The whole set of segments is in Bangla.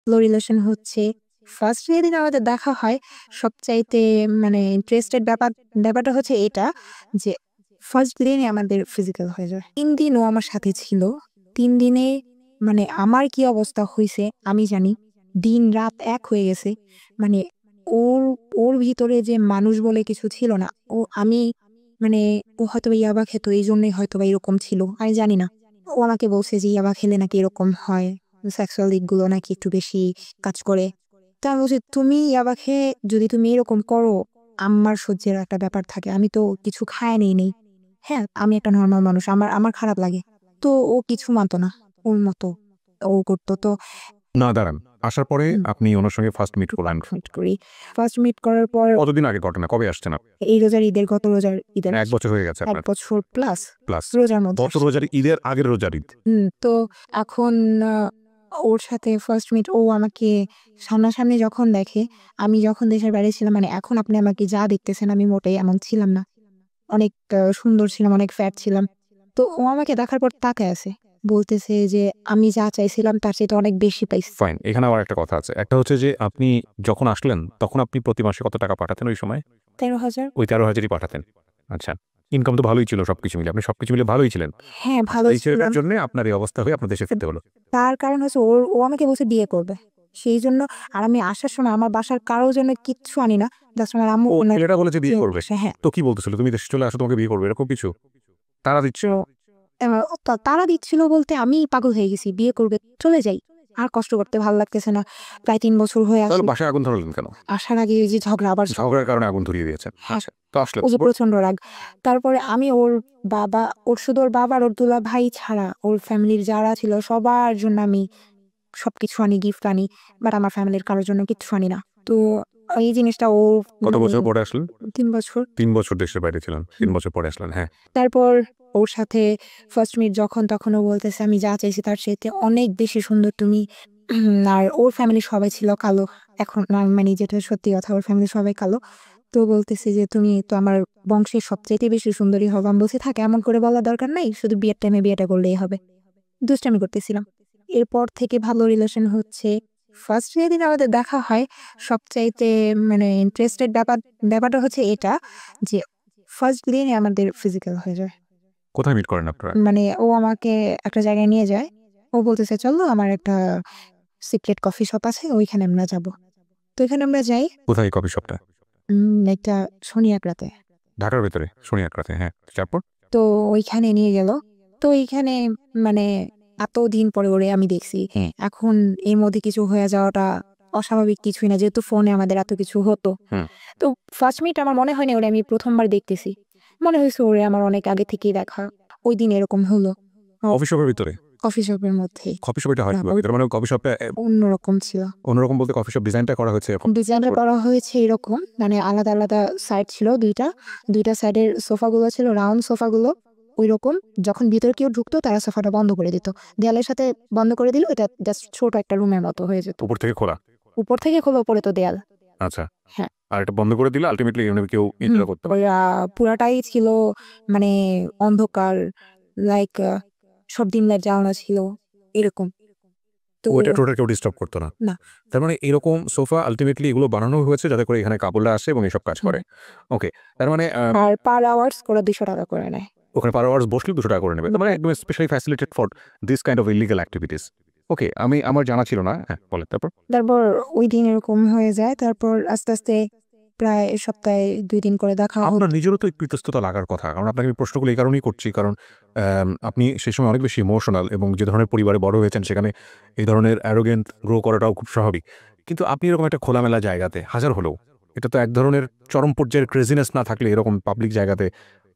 ভালো রিলেশন হচ্ছে ফার্স্ট যেদিন আমাদের দেখা হয় সবচাইতে মানে ইন্টারেস্টেড ব্যাপারটা হচ্ছে এটা যে ফার্স্ট দিনে আমাদের ফিজিক্যাল হয়ে যায়। 3 দিন ও আমার সাথে ছিল। 3 দিনে মানে আমার কি অবস্থা হইছে আমি জানি। দিন-রাত এক হয়ে গেছে। মানে ওর ওর ভিতরে যে মানুষ বলে কিছু ছিল না। আমি মানে ও হয়তোবা ইয়াবা খেত এইজন্যই হয়তোবা এরকম ছিল। আমি জানি না। ও আমাকে বলছে যে ইয়াবা খেলে নাকি এরকম হয়। সেক্সুয়াল দিকগুলো নাকি একটু বেশি কাজ করে। তো আমি বলছি, "তুমি ইয়াবা খেয়ে যদি তুমি এরকম করো, আমার সহ্যের একটা ব্যাপার থাকে। আমি তো কিছু খায় নেই। হ্যাঁ, আমি একটা নরমাল মানুষ। আমার আমার খারাপ লাগে।" তো ও কিছু মানতো না। ওর মতো ও করতো। তো না দাঁড়ান, আসার পরে আপনি ওনার সঙ্গে ফার্স্ট মিট করলেন। মিট করি। ফার্স্ট মিট করার পর কতদিন আগে ঘটনা? কবে আসছেন আপনি? এই রোজার ঈদের গত রোজার ঈদের 1 বছর হয়ে গেছে ১ আপনার। বছর প্লাস প্লাস রোজার মধ্যে গত রোজার ঈদের আগের রোজার ঈদ। তো এখন ওর সাথে ফার্স্ট মিট ও আমাকে সামনাসামনি যখন দেখে, আমি যখন দেশের বাইরে ছিলাম মানে এখন আপনি আমাকে যা দেখতেছেন আমি মোটেই এমন ছিলাম না। অনেক সুন্দর ছিলাম, অনেক ফ্যাট ছিলাম। তো ও আমাকে দেখার পর তাকায় আছে। বলতেছে যে আমি যা চাইছিলাম তার চাইতে অনেক বেশি পাইছি। ফাইন। এখানে আবার একটা কথা আছে। একটা হচ্ছে যে আপনি যখন আসলেন তখন আপনি প্রতি মাসে কত টাকা পাঠাতেন ওই সময়? ১৩,০০০। ওই 13,000ই পাঠাতেন। আচ্ছা। ইনকাম তো ভালোই ছিল সবকিছু মিলে। আপনি সবকিছু মিলে ভালোই ছিলেন। হ্যাঁ, ভালো এই ছেলেটার ছিলাম। জন্য আপনার এই অবস্থা হয়ে আপনার দেশে ফিরতে হলো। তার কারণ হচ্ছে ও আমাকে বলছে বিয়ে করবে। সেইজন্য আর আমি আসার সময় আমার বাসার কারো জন্য কিচ্ছু আনি না। জাস্ট আমার আম্মু ও ওনার ছেলেটা বলেছে বিয়ে চেয়ে করবে। আসে। হ্যাঁ। তো কি বলতেছিল? তুমি দেশে চলে আসো, তোমাকে বিয়ে করবে এরকম কিছু? তাড়া দিচ্ছে? তো তাড়া দিচ্ছিল বলতে আমি পাগল হয়ে গেছি। বিয়ে করবে, চলে যাই। আর কষ্ট করতে ভাল লাগতেছে না। প্রায় ৩ বছর হয়ে তাহলে আসি। বাসায় আগুন ধরালেন কেন? আসার আগে ওই যে ঝগড়া আবার ঝগড়ার কারণে আগুন ধরিয়ে দিয়েছেন। হ্যাঁ, আচ্ছা। তো আসলেন। ও যে প্রচন্ড রাগ। তারপরে আমি ওর শুধু ওর বাবা আর ওর দুলা ভাই ছাড়া ওর ফ্যামিলির যারা ছিল সবার জন্য আমি সবকিছু আনি, গিফট আনি। বাট আমার ফ্যামিলির কারোর জন্য কিচ্ছু আনি না। তো এই জিনিসটা ও কত মানে বছর পরে আসলেন? ৩ বছর। ৩ বছর দেশের বাইরে ছিলেন। ৩ বছর পরে আসলেন। হ্যাঁ। তারপর ওর সাথে ফার্স্ট মিট যখন তখন ও বলতেছে আমি যা চাইছি তার চাইতে অনেক বেশি সুন্দর তুমি। আর ওর ফ্যামিলি সবাই ছিল কালো। এখন না মানে যেটা সত্যি কথা ওর ফ্যামিলি সবাই কালো। তো বলতেছে যে তুমি তো আমার বংশের সবচাইতে বেশি সুন্দরী হবে। আমি বলছি থাক এমন করে বলার দরকার নাই। শুধু বিয়ের টাইমে বিয়েটা করলেই হবে। দুষ্টামি করতেছিলাম। এরপর থেকে ভালো রিলেশন হচ্ছে। ফার্স্ট যেদিন আমাদের দেখা হয় সবচাইতে মানে ইন্টারেস্টেড ব্যাপারটা হচ্ছে এটা যে ফার্স্ট দিনে আমাদের ফিজিক্যাল হয়ে যায়। কোথায় মিট করেন আপনারা? মানে ও আমাকে একটা জায়গায় নিয়ে যায়। ও বলতেছে, "চলো আমার একটা সিক্রেট কফি শপ আছে ওইখানে আমরা যাবো।" তো এখানে আমরা যাই। কোথায় এই কফি শপটা? একটা শনি একরাতে। ঢাকার ভেতরে? শনিয়ারকাতে। হ্যাঁ। তারপর? তো ওইখানে নিয়ে গেল। তো এইখানে মানে এতদিন পরে ওরে আমি দেখছি। হ্যাঁ, এখন এর মধ্যে কিছু হয়ে যাওয়াটা অস্বাভাবিক কিছুই না। যেহেতু ফোনে আমাদের এত কিছু হতো। হুম। তো ফার্স্ট মিট আমার মনে হয়নি ওরে আমি ১ম বার দেখতেছি। মনে হইছে ওরে আমার অনেক আগে থেকেই দেখা। ওইদিন এরকম হলো। কফি শপের ভিতরে? কফি শপের মধ্যেই। কফি শপ এটা হয় না, কিভাবে? তার মানে কফি শপে অন্যরকম ছিল। অন্যরকম বলতে কফি শপ ডিজাইনটা করা হয়েছে এরকম? ডিজাইনটা করা হয়েছে এরকম মানে আলাদা, আলাদা সাইড ছিল ২ টা। ২ টা সাইডের সোফাগুলো ছিল রাউন্ড সোফাগুলো ঐরকম। যখন ভিতরে কেউ ঢুকতো তারা সোফাটা বন্ধ করে দিত। দেয়ালের সাথে বন্ধ করে দিল এটা জাস্ট ছোট একটা রুমের মতো হয়ে যেত। উপর থেকে খোলা? উপর থেকে খোলা উপরে তো দেয়াল। আচ্ছা। হ্যাঁ। আর এটা বন্ধ করে দিলে আল্টিমেটলি এখানে কেউ এন্টার করতে পারে। ওই পুরাটাই ছিল মানে অন্ধকার লাইক সব dim লাইট জ্বালানো ছিল এরকম। তো ওইটা টোটাল কেউ ডিস্টার্ব করতো না? না। তার মানে এরকম সোফা আল্টিমেটলি এগুলো বানানো হয়েছে যাতে করে এখানে কাপলরা আসে এবং এসব কাজ করে। ওকে। তার মানে আর পার আওয়ার্স করে ৳২০০ করে নেয়। ওখানে পার আওয়ার্স বসলেও ৳200 করে নেবে। তার মানে একদম specially facilitated for this kind of illegal activities. Okay, আমার জানা ছিল না। হ্যাঁ, বলেন তারপর? তারপর ওইদিন এরকম হয়ে যায়। তারপর আস্তে, আস্তে প্রায় সপ্তাহে ২ দিন করে দেখা হতো। আপনার নিজেরও তো একটু ইতস্ততা লাগার কথা। কারণ আপনাকে আমি প্রশ্নগুলো এই কারণেই করছি কারণ আপনি সেই সময় অনেক বেশি ইমোশনাল এবং যে ধরনের পরিবারে বড় হয়েছেন সেখানে এই ধরনের অ্যারোগেন্ট গ্রো করাটাও খুব স্বাভাবিক। কিন্তু আপনি এরকম একটা খোলামেলা জায়গাতে হাজার হলেও এটা তো এক ধরনের চরম পর্যায়ের ক্রেজিনেস না থাকলে এরকম পাবলিক জায়গাতে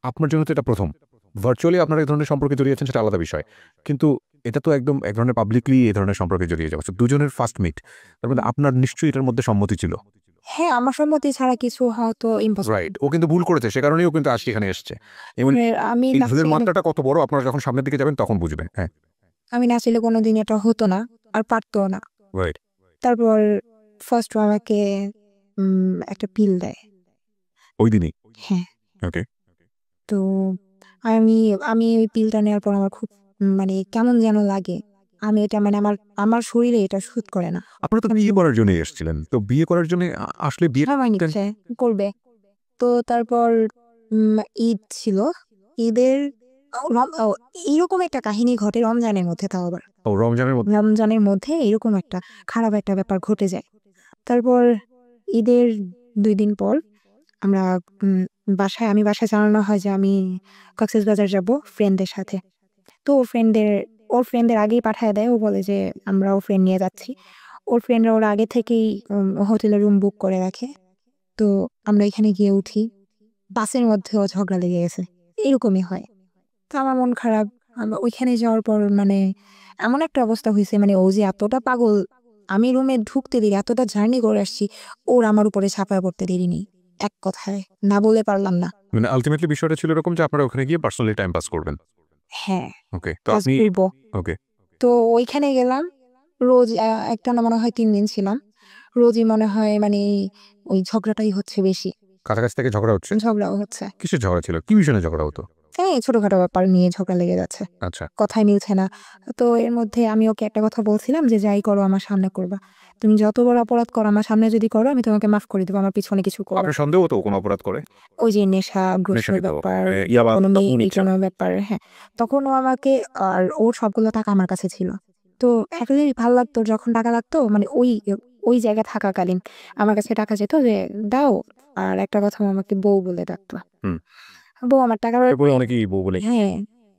আপনার জন্য তো এটা ১ম। ভার্চুয়ালি আপনারা এই ধরনের সম্পর্কে জড়িয়েছেন সেটা আলাদা বিষয়। কিন্তু এটা তো একদম এক ধরনের পাবলিকলি এই ধরনের সম্পর্কে জড়িয়ে যাওয়া। দুজনের ফার্স্ট মিট। তার মধ্যে আপনার নিশ্চয়ই এটার মধ্যে সম্মতি ছিল। হ্যাঁ, আমার সম্মতি ছাড়া কিছু হওয়া তো ইম্পসিবল। রাইট। ও কিন্তু ভুল করেছে। সে কারণেই ও কিন্তু আজকে এখানে এসছে। এবং আমি এই না ভুলের চাইলে মাত্রাটা কত বড় আপনারা যখন সামনের দিকে যাবেন তখন বুঝবেন। হ্যাঁ। আমি না চাইলে কোনোদিন এটা হতো না। আর পারতও না। রাইট। তারপর ফার্স্ট ও আমাকে একটা পিল দেয়। ওই দিনই? হ্যাঁ। ওকে। তো আমি আমি ওই পিলটা নেওয়ার পর আমার খুব মানে কেমন যেন লাগে। আমি এটা মানে আমার শরীরে এটা শুট করে না। আপনারা তো বিয়ে করার জন্য এসেছিলেন, তো বিয়ে করার জন্য আসলে বিয়ে সময় নিচ্ছে করবে। তো তারপর ঈদ ছিল। ঈদের এইরকম একটা কাহিনী ঘটে রমজানের মধ্যে, তাও আবার রমজানের মধ্যে রমজানের মধ্যে এরকম একটা খারাপ একটা ব্যাপার ঘটে যায়। তারপর ঈদের ২ দিন পর আমরা আমি বাসায় জানানো হয় যে আমি কক্সবাজার যাব ফ্রেন্ডদের সাথে। তো ওর ফ্রেন্ডদের আগেই পাঠায় দেয়। ও বলে যে আমরা ওর ফ্রেন্ড নিয়ে যাচ্ছি। ওর ফ্রেন্ডরা ওরা আগে থেকেই হোটেলে রুম বুক করে রাখে। তো আমরা এখানে গিয়ে উঠি। বাসের মধ্যেও ঝগড়া লেগে গেছে। এরকমই হয়। তো আমার মন খারাপ। ওইখানে যাওয়ার পর মানে এমন একটা অবস্থা হইছে, মানে ও যে এতটা পাগল, আমি রুমে ঢুকতে দেরি, এতটা জার্নি করে আসছি, ওর আমার উপরে ঝাঁপায় পড়তে দেরি নেই। এক কথায় না বলে পারলাম না। মানে আলটিমেটলি বিষয়টা ছিল এরকম যে আপনারা ওখানে গিয়ে পার্সোনালি টাইম পাস করবেন। হ্যাঁ, ওকে, তো কাজ আপনি ফিরবো। ওকে তো ওইখানে গেলাম। রোজ একটানা মনে হয় ৩ দিন ছিলাম। রোজই মনে হয় মানে ওই ঝগড়াটাই হচ্ছে বেশি। কাছাকাছি থেকে ঝগড়া হচ্ছে? ঝগড়াও হচ্ছে। কিসের ঝগড়া ছিল? কি বিষয়ে ঝগড়া হতো? এই ছোটখাটো ব্যাপার নিয়ে ঝগড়া লেগে যাচ্ছে। আচ্ছা, কথাই মিলছে না। তো এর মধ্যে আমি ওকে একটা কথা বলছিলাম যে, "যাই করো আমার সামনে করবা। তুমি যত বড় অপরাধ করো আমার সামনে যদি করো আমি তোমাকে মাফ করে দেব। আমার পিছনে কিছু করবা আপনার না।" সন্দেহ হতো ও কোনো অপরাধ করে? ওই যে নেশাগ্রস্তর নেশানিত ব্যাপার, ইয়াবা কোনো মেয়ে নিচ্ছেন? কোনো ব্যাপার, হ্যাঁ। তখন ও আমাকে আর ওর সবগুলো টাকা আমার কাছে ছিল। তো একটা জিনিস ভাল লাগতো, যখন টাকা লাগতো মানে ওই জায়গায় থাকাকালীন আমার কাছে টাকা যেত যে, "দাও।" আর একটা কথা ও আমাকে বউ বলে ডাকতো। হুম। বউ আমার টাকা এরপরে অনেকেই বউ বলে। হ্যাঁ,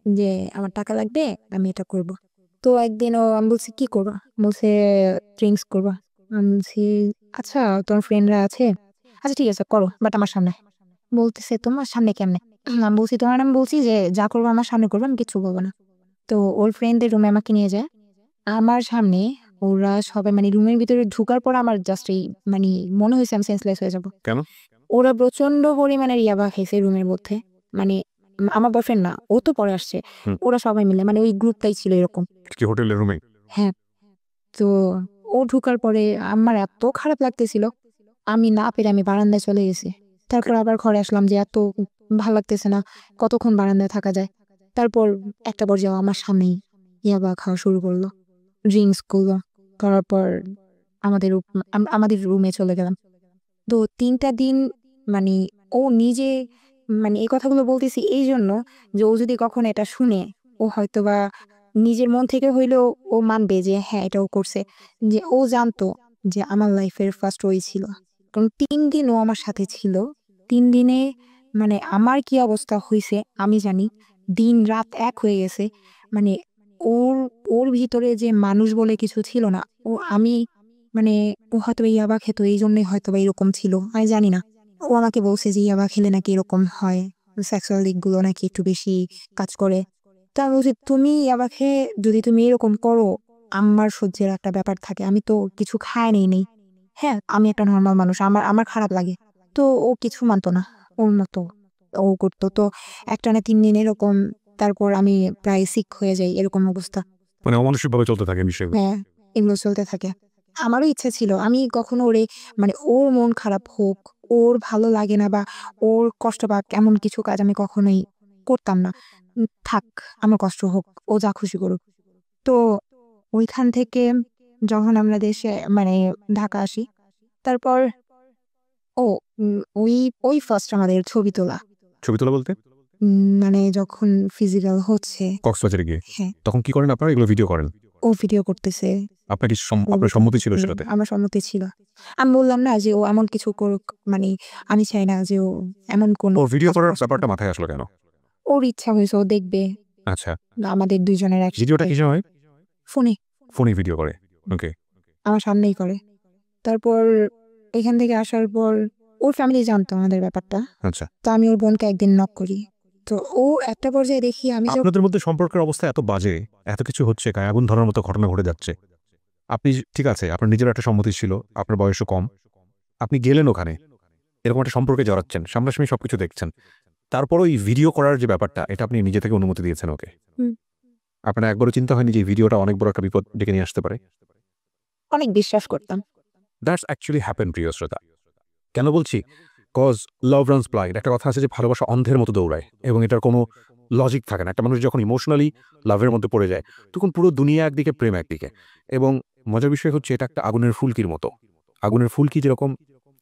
যে আমার টাকা লাগবে, আমি এটা করব। তো একদিন আমি বলছি, "কি করবা?" বলছে, "ড্রিংকস করবা।" আমি বলছি, "আচ্ছা তোমার ফ্রেন্ডরা আছে? আচ্ছা ঠিক আছে করো, বাট আমার সামনে।" বলতেছে, "তোমার সামনে কেমনে?" আমি বলছি, "তোমার আমি বলছি যে যা করবা আমার সামনে করবা, আমি কিচ্ছু বলব না।" তো ওর ফ্রেন্ডদের রুমে আমাকে নিয়ে যায়। আমার সামনে ওরা সবাই মানে রুমের ভিতরে ঢুকার পর আমার জাস্ট এই মানে মনে হইছে আমি সেন্সলেস হয়ে যাব। কেন? ওরা প্রচন্ড পরিমাণের ইয়াবা খাইছে রুমের মধ্যে। মানে আমার বয়ফ্রেন্ড না, ও তো পরে আসছে। হুম। ওরা সবাই মিলে মানে ওই গ্রুপটাই ছিল এরকম। কি হোটেলের রুমে? হ্যাঁ, তো ও ঢুকার পরে আমার এত খারাপ লাগতেছিল, আমি না পেরে আমি বারান্দায় চলে গেছি। তারপর আবার ঘরে আসলাম যে এত ভাল লাগতেছে না, কতক্ষণ বারান্দায় থাকা যায়। তারপর একটা পর্যায়ে ও আমার সামনেই ইয়াবা খাওয়া শুরু করলো। ড্রিংকস করলো। করার পর আমাদের রুমে চলে গেলাম। তো ৩ টা দিন মানে ও নিজে মানে এই কথাগুলো বলতেছি এইজন্য যে ও যদি কখনো এটা শুনে, ও হয়তোবা নিজের মন থেকে হইলেও ও মানবে যে হ্যাঁ, এটা ও করছে। যে ও জানতো যে আমার লাইফের ফার্স্ট ওই ছিল। কারণ ৩ দিন ও আমার সাথে ছিল। ৩ দিনে মানে আমার কি অবস্থা হইছে আমি জানি। দিন-রাত এক হয়ে গেছে। মানে ওর ওর ভিতরে যে মানুষ বলে কিছু ছিল না। আমি মানে ও হয়তোবা ইয়াবা খেত এইজন্যই হয়তোবা এরকম ছিল। আমি জানি না। ও আমাকে বলছে যে ইয়াবা খেলে নাকি এরকম হয়। সেক্সুয়াল দিক গুলো নাকি একটু বেশি কাজ করে। তো আমি বলছি, "তুমি ইয়াবা খেয়ে যদি তুমি এরকম করো, আমার সহ্যের একটা ব্যাপার থাকে। আমি তো কিছু খাই নেই। হ্যাঁ, আমি একটা নরমাল মানুষ। আমার খারাপ লাগে।" তো ও কিছু মানতো না। ওর মতো ও করত। তো একটানা ৩ দিন এরকম, তারপর আমি প্রায় সিক হয়ে যাই এরকম অবস্থা। মানে অমানসিকভাবে চলতে থাকে বিষয়গুলো। হ্যাঁ, এগুলো চলতে থাকে। আমারও ইচ্ছা ছিল আমি কখনো ওরে মানে ওর মন খারাপ হোক, ওর ভালো লাগে না বা ওর কষ্ট পাক এমন কিছু কাজ আমি কখনোই করতাম না। থাক আমার কষ্ট হোক, ও যা খুশি করুক। তো ওইখান থেকে যখন আমরা দেশে মানে ঢাকা আসি, তারপর ও ওই ফার্স্ট আমাদের ছবি তোলা। ছবি তোলা বলতে? মানে যখন ফিজিক্যাল হচ্ছে, কক্সবাজারে গিয়ে। হ্যাঁ, তখন কি করেন আপনারা? এগুলো ভিডিও করেন? ও ভিডিও করতেছে। আপনার কি ও আপনার ভিডিও সম্মতি ছিল করতেছে। সেটাতে? আমার সম্মতি ছিল। আমি বললাম না যে ও এমন কিছু করুক, মানে আমি চাই না যে ও এমন কোনো ওর ভিডিও কাজ করার করুক। ব্যাপারটা মাথায় আসলো কেন? ওর ইচ্ছা হইছে ও দেখবে আচ্ছা, আমাদের ২ জনের ভিডিওটা একসাথে কিসে হয়? ফোনে ফোনে ভিডিও করে। ওকে, আমার সামনেই করে। তারপর এখান থেকে আসার পর ওর ফ্যামিলি জানতো আমাদের ব্যাপারটা। আচ্ছা। তো আমি ওর বোনকে একদিন নক করি। তো ও একটা পর্যায়ে দেখি আমি আপনাদের মধ্যে সম্পর্কের অবস্থা এত বাজে, এত কিছু হচ্ছে, গায়ে আগুন ধরার মতো ঘটনা ঘটে যাচ্ছে। আপনি ঠিক আছে, আপনার নিজের একটা সম্মতি ছিল, আপনার বয়সও কম। আপনি গেলেন ওখানে, এরকম একটা সম্পর্কে জড়াচ্ছেন, সামনাসামনি সবকিছু দেখছেন। তারপরও এই ভিডিও করার যে ব্যাপারটা, এটা আপনি নিজে থেকে অনুমতি দিয়েছেন ওকে। হুম, আপনার একবারও চিন্তা হয়নি যে এই ভিডিওটা অনেক বড় একটা বিপদ ডেকে নিয়ে আসতে পারে? অনেক বিশ্বাস করতাম। দ্যাটস অ্যাকচুয়ালি হ্যাপেন প্রিয় শ্রোতা। কেন বলছি? কজ লাভ রানস ব্লাইন্ড, একটা কথা আছে যে ভালোবাসা অন্ধের মতো দৌড়ায় এবং এটার কোনো লজিক থাকে না। একটা মানুষ যখন ইমোশনালি লাভের মধ্যে পড়ে যায় তখন পুরো দুনিয়া একদিকে, প্রেম একদিকে। এবং মজার বিষয় হচ্ছে এটা একটা আগুনের ফুলকির মতো। আগুনের ফুলকি যেরকম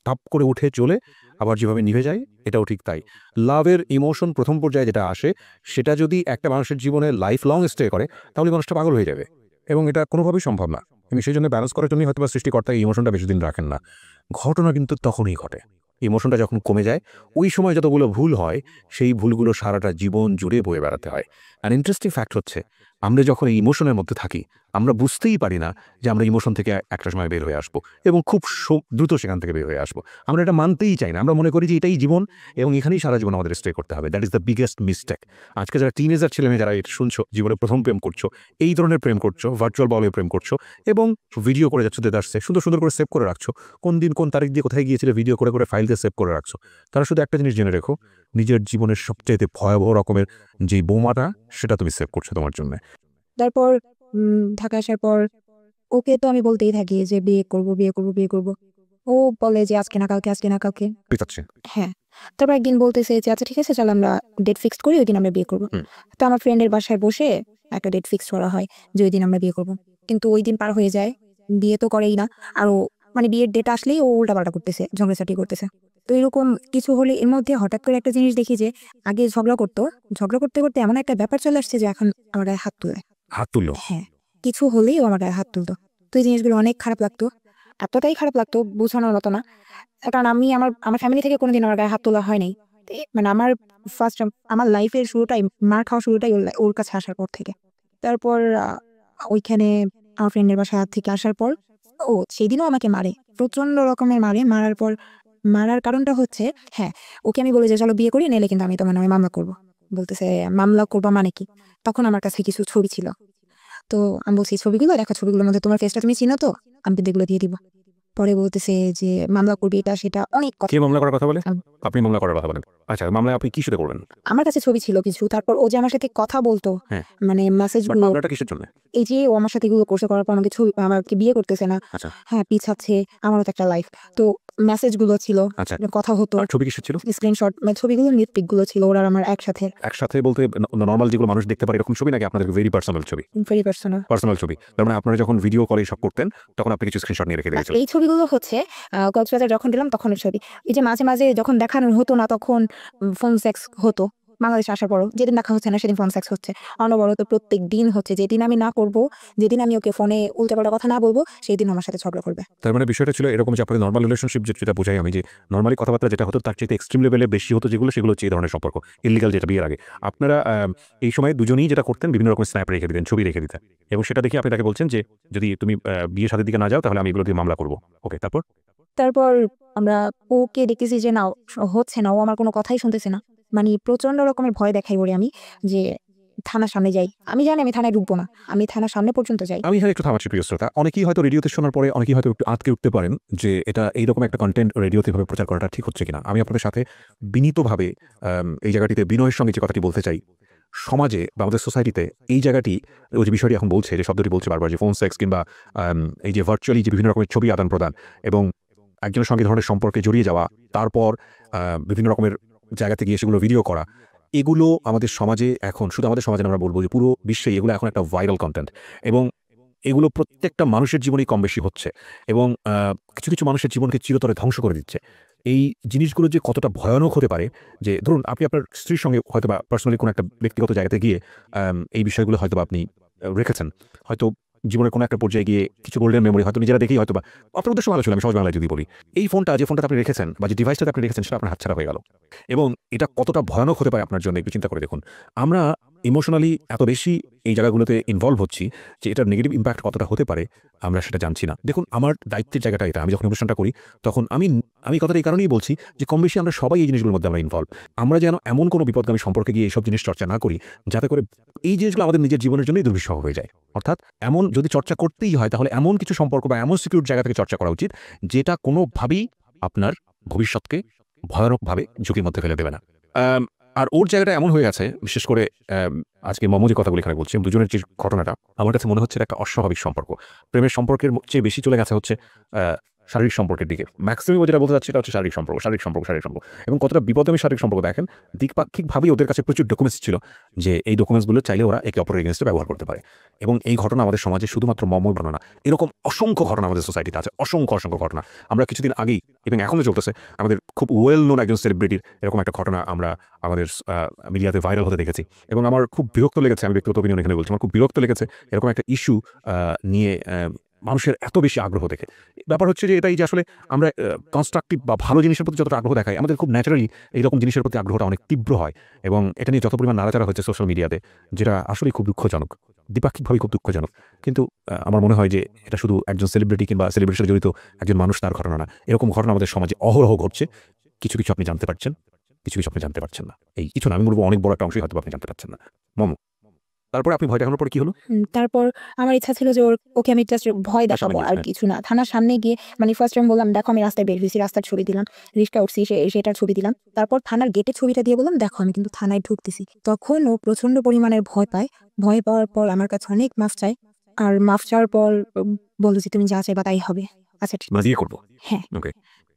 তাপ করে উঠে চলে আবার যেভাবে নিভে যায়, এটাও ঠিক তাই। লাভের ইমোশন প্রথম পর্যায়ে যেটা আসে সেটা যদি একটা মানুষের জীবনে লাইফ লং স্টে করে তাহলে মানুষটা পাগল হয়ে যাবে এবং এটা কোনোভাবেই সম্ভব না। এবং সেই জন্য ব্যালেন্স করার জন্যই হয়তো বা সৃষ্টিকর্তা এই ইমোশনটা বেশি দিন রাখেন না। ঘটনা কিন্তু তখনই ঘটে, ইমোশনটা যখন কমে যায় ওই সময় যতগুলো ভুল হয় সেই ভুলগুলো সারাটা জীবন জুড়ে বয়ে বেড়াতে হয়। আর ইন্টারেস্টিং ফ্যাক্ট হচ্ছে আমরা যখন এই ইমোশনের মধ্যে থাকি আমরা বুঝতেই পারি না যে আমরা ইমোশন থেকে একটা সময় বের হয়ে আসবো এবং খুব দ্রুত সেখান থেকে বের হয়ে আসবো। আমরা এটা মানতেই চাই না, আমরা মনে করি যে এটাই জীবন এবং এখানেই সারা জীবন আমাদের স্টে করতে হবে। That is the biggest mistake. আজকে যারা টিনেজার ছেলেমেয়ে যারা এটা শুনছো, জীবনে প্রথম প্রেম করছো, এই ধরনের প্রেম করছো, ভার্চুয়াল বলে প্রেম করছো এবং ভিডিও করে যাচ্ছ দেদারসে, সুন্দর সুন্দর করে সেভ করে রাখছো, কোন দিন কোন তারিখ দিয়ে কোথায় গিয়েছিলে ভিডিও করে করে ফাইল দিয়ে সেভ করে রাখছো, তারা শুধু একটা জিনিস জেনে রেখো, নিজের জীবনের সবচেয়ে ভয়াবহ রকমের যে বোমাটা সেটা তুমি সেভ করছো তোমার জন্য। তারপর ঢাকা আসার পর ওকে তো আমি বলতেই থাকি যে বিয়ে করব বিয়ে করব বিয়ে করব। ও বলে যে আজকে না কালকে, আজকে না কালকে। হ্যাঁ, তারপর একদিন বলতেছে যে আচ্ছা ঠিক আছে চল আমরা ডেট ফিক্সড করি, ওই দিন আমরা বিয়ে করবো। তো আমার ফ্রেন্ডের বাসায় বসে একটা ডেট ফিক্সড করা হয় যে ওই দিন আমরা বিয়ে করবো। কিন্তু ওই দিন পার হয়ে যায়, বিয়ে তো করেই না। আর ও মানে বিয়ের ডেট আসলেই ও উল্টাপাল্টা করতেছে, ঝগড়াঝাটি করতেছে। তো এরকম কিছু হলে এর মধ্যে হঠাৎ করে একটা জিনিস দেখি যে আগে ঝগড়া করতো, ঝগড়া করতে করতে এমন একটা ব্যাপার চলে আসছে যে এখন আমার গায়ে হাত তুলে। হাত তুললো? হ্যাঁ, কিছু হলেই ও আমার গায়ে হাত তুলতো। তো এই জিনিসগুলো অনেক খারাপ লাগতো, এতটাই খারাপ লাগতো বোঝানোর মতো না। কারণ আমি আমার আমার ফ্যামিলি থেকে কোনোদিন আমার গায়ে হাত তোলা হয় নাই। মানে আমার ফার্স্ট আমার লাইফের শুরুটাই, মার খাওয়া শুরুটাই ওর কাছে আসার পর থেকে। তারপর ওইখানে আমার ফ্রেন্ডের বাসায় থেকে আসার পর ও সেদিনও আমাকে মারে, প্রচন্ড রকমের মারে। মারার পর মারার কারণটা হচ্ছে, হ্যাঁ, ওকে আমি বলি যে চলো বিয়ে করি, নাইলে কিন্তু আমি তোমার নামে মামলা করবো। বলতেছে মামলা করবা মানে কি? তখন আমার কাছে কিছু ছবি ছিল, তো আমি বলছি ছবিগুলো দেখা, ছবিগুলোর মধ্যে তোমার ফেসটা তুমি চিনো তো, আমি কিন্তু এগুলো দিয়ে দিব। পরে বলতেছে যে মামলা করবি, এটা সেটা অনেক কথা। কে মামলা করার কথা বলে? আপনি মামলা করার কথা বলেন? আচ্ছা, মামলায় আপনি কি শুরু করবেন? আমার কাছে ছবি ছিল কিছু। তারপর ও যে আমার সাথে কথা বলতো, হ্যাঁ, মানে মেসেজগুলো, মামলাটা কিসের জন্য? এই যে ও আমার সাথে এগুলো কোর্স করার পর আমাকে ছবি, আমাকে বিয়ে করতেছে না, আচ্ছা হ্যাঁ পিছাচ্ছে, আমারও তো একটা লাইফ। তো মেসেজগুলো ছিল, আচ্ছা, কথা হতো, আর ছবি কিসের ছিল? স্ক্রিনশট, মানে ছবিগুলো নিউড পিকগুলো ছিল ওরা আর আমার একসাথে। একসাথে বলতে নরমাল যেগুলো মানুষ দেখতে পারে এরকম ছবি নাকি আপনাদের ভেরি পার্সোনাল ছবি? Very personal. পার্সোনাল ছবি। তার মানে আপনারা যখন ভিডিও কলে সব করতেন তখন আপনি কিছু স্ক্রিনশট নিয়ে রেখে দিয়েছিলেন? এই ছবিগুলো হচ্ছে কক্সবাজার যখন গেলাম তখনের ছবি। এই যে মাঝে মাঝে যখন দেখানো হতো না তখন ফোন সেক্স হতো। বাংলাদেশে আসার পরও যেদিন দেখা হচ্ছে না সেদিন ফোন সেক্স হচ্ছে। অনবরত প্রত্যেক দিন হচ্ছে। যেদিন আমি না করব, যেদিন আমি ওকে ফোনে উল্টাপাল্টা কথা না বলবো, সেই দিন আমার সাথে ঝগড়া করবে। তার মানে বিষয়টা ছিল এরকম যে আপনাদের নরমাল রিলেশনশিপ যেটা বোঝাই আমি, যে নরমালি কথাবার্তা যেটা হতো তার চেয়ে এক্সট্রিম লেভেলে বেশি হতো যেগুলো, সেগুলো হচ্ছে এই ধরনের সম্পর্ক, ইল্লিগাল যেটা বিয়ের আগে। আপনারা এই সময় দুজনেই যেটা করতেন বিভিন্ন রকম স্ন্যাপ রেখে দিতেন, ছবি রেখে দিতেন এবং সেটা দেখে আপনি তাকে বলছেন যে যদি তুমি বিয়ে শাদীর দিকে না যাও তাহলে আমি এগুলো দিয়ে মামলা করবো। ওকে, তারপর আমরা ওকে দেখতেছি যে না হচ্ছে না, ও আমার কোনো কথাই শুনতেছে না। মানে প্রচন্ড রকমের ভয় দেখাই ওরে আমি, যে থানার সামনে যাই। আমি জানি আমি থানায় ঢুকবো না, আমি থানার সামনে পর্যন্ত যাই। আমি এখানে একটু থামাচ্ছি প্রিয় শ্রোতা। অনেকেই হয়তো রেডিওতে শোনার পরে অনেকেই হয়তো একটু আঁতকে উঠতে পারেন যে এটা এইরকম একটা কন্টেন্ট রেডিওতে ভাবে প্রচার করাটা ঠিক হচ্ছে কিনা। আমি আপনাদের সাথে বিনীতভাবে এই জায়গাটিতে বিনয়ের সঙ্গে যে কথাটি বলতে চাই, সমাজে বা আমাদের সোসাইটিতে এই জায়গাটি, ওই যে বিষয়টি এখন বলছে, যে শব্দটি বলছে বারবার, যে ফোন সেক্স কিংবা এই যে ভার্চুয়ালি যে বিভিন্ন রকমের ছবি আদান প্রদান এবং একজনের সঙ্গে ধরনের সম্পর্কে জড়িয়ে যাওয়া, তারপর বিভিন্ন রকমের জায়গাতে গিয়ে সেগুলো ভিডিও করা, এগুলো আমাদের সমাজে এখন, শুধু আমাদের সমাজে আমরা বলবো যে পুরো বিশ্বে এগুলো এখন একটা ভাইরাল কন্টেন্ট এবং এগুলো প্রত্যেকটা মানুষের জীবনেই কম বেশি হচ্ছে এবং কিছু কিছু মানুষের জীবনকে চিরতরে ধ্বংস করে দিচ্ছে। এই জিনিসগুলো যে কতটা ভয়ানক হতে পারে, যে ধরুন আপনি আপনার স্ত্রীর সঙ্গে হয়তো বা পার্সোনালি কোনো একটা ব্যক্তিগত জায়গাতে গিয়ে এই বিষয়গুলো হয়তো বা আপনি রেখেছেন, হয়তো জীবনের কোনো একটা পর্যায়ে গিয়ে কিছু গোল্ডেন মেমোরি হয়তো নিজেরা দেখেই হয়তো বা আপনার উদ্দেশ্য ভালো ছিল, আমি সহজ বাংলায় যদি বলি, এই ফোনটা যে ফোনটা আপনি রেখেছেন বা যে ডিভাইসটাতে আপনি রেখেছেন সেটা আপনার হাতছাড়া হয়ে গেল এবং এটা কতটা ভয়ানক হতে পারে আপনার জন্য একটু চিন্তা করে দেখুন। আমরা ইমোশনালি এত বেশি এই জায়গাগুলোতে ইনভলভ হচ্ছি যে এটার নেগেটিভ ইম্প্যাক্ট কতটা হতে পারে আমরা সেটা জানছি না। দেখুন, আমার দায়িত্বের জায়গাটা এটা, আমি যখন অনুষ্ঠানটা করি তখন আমি কথাটা এই কারণেই বলছি যে কম বেশি আমরা সবাই এই জিনিসগুলোর মধ্যে আমরা ইনভলভ। আমরা যেন এমন কোনো বিপদগামী সম্পর্কে গিয়ে এইসব জিনিস চর্চা না করি যাতে করে এই জিনিসগুলো আমাদের নিজের জীবনের জন্যই দুর্বিষহ হয়ে যায়। অর্থাৎ এমন যদি চর্চা করতেই হয় তাহলে এমন কিছু সম্পর্ক বা এমন সিকিউর জায়গা থেকে চর্চা করা উচিত যেটা কোনোভাবেই আপনার ভবিষ্যৎকে ভয়ানকভাবে ঝুঁকির মধ্যে ফেলে দেবে না। আর ওর জায়গাটা এমন হয়ে আছে, বিশেষ করে আজকে মমো যে কথাগুলো এখানে বলছি, দুজনের যে ঘটনাটা, আমার কাছে মনে হচ্ছে একটা অস্বাভাবিক সম্পর্ক, প্রেমের সম্পর্কের চেয়ে বেশি চলে গেছে হচ্ছে শারীরিক সম্পর্কের দিকে। ম্যাক্সিমাম যেটা বলতে চাচ্ছে সেটা হচ্ছে শারীরিক সম্পর্ক, শারীরিক সম্পর্ক, শারীরিক সম্পর্ক। এবং কতটা বিপদগামী শারীরিক সম্পর্ক দেখেন, দ্বিপাক্ষিকভাবেই ওদের কাছে প্রচুর ডকুমেন্টস ছিল যে এই ডকুমেন্টসগুলো চাইলে ওরা একে অপরের এগেনস্টে ব্যবহার করতে পারে। এবং এই ঘটনা আমাদের সমাজে শুধুমাত্র মর্মর ঘটনা না, এরকম অসংখ্য ঘটনা আমাদের সোসাইটিতে আছে, অসংখ্য অসংখ্য ঘটনা। আমরা কিছুদিন আগেই এবং এখনও চলতেছে আমাদের খুব ওয়েল নোন একজন সেলিব্রিটির এরকম একটা ঘটনা আমরা আমাদের মিডিয়াতে ভাইরাল হতে দেখেছি। এবং আমার খুব বিরক্ত লেগেছে, আমি ব্যক্তিগত অপিনিয়ন এখানে বলছি, আমার খুব বিরক্ত লেগেছে এরকম একটা ইস্যু নিয়ে মানুষের এত বেশি আগ্রহ দেখে। ব্যাপার হচ্ছে যে এটাই যে আসলে আমরা কনস্ট্রাকটিভ বা ভালো জিনিসের প্রতি যতটা আগ্রহ দেখাই, আমাদের খুব ন্যাচারালি এইরকম জিনিসের প্রতি আগ্রহটা অনেক তীব্র হয়। এবং এটা নিয়ে যত পরিমাণ নাড়াচাড়া হচ্ছে সোশ্যাল মিডিয়াতে, যেটা আসলেই খুব দুঃখজনক, দ্বিপাক্ষিকভাবেই খুব দুঃখজনক। কিন্তু আমার মনে হয় যে এটা শুধু একজন সেলিব্রিটি কিংবা সেলিব্রিটির সাথে জড়িত একজন মানুষ তার ঘটনা না, এরকম ঘটনা আমাদের সমাজে অহরহ ঘটছে। কিছু কিছু আপনি জানতে পারছেন, কিছু কিছু আপনি জানতে পারছেন না। এই কিছু না, আমি বলবো অনেক বড় একটা অংশই হয়তো আপনি জানতে পারছেন না। মম, তারপরে আপনি ভয় দেখানোর পরে কি হলো? তারপর আমার ইচ্ছা ছিল যে ওকে আমি জাস্ট ভয় দেখাবো, আর কিছু না। থানার সামনে গিয়ে মানে ফার্স্ট টাইম বললাম, দেখো আমি রাস্তায় বের হয়েছি, রাস্তার ছবি দিলাম, রিক্সা উঠছি সেটার ছবি দিলাম। তারপর থানার গেটের ছবিটা দিয়ে বললাম, দেখো আমি কিন্তু থানায় ঢুকতেছি। তখন ও প্রচন্ড পরিমাণের ভয় পায়। ভয় পাওয়ার পর আমার কাছে অনেক মাফ চায়, আর মাফ চাওয়ার পর বললো যে তুমি যা চাইবা তাই হবে। আচ্ছা ঠিক আছে, বিয়ে করবো। হ্যাঁ ওকে,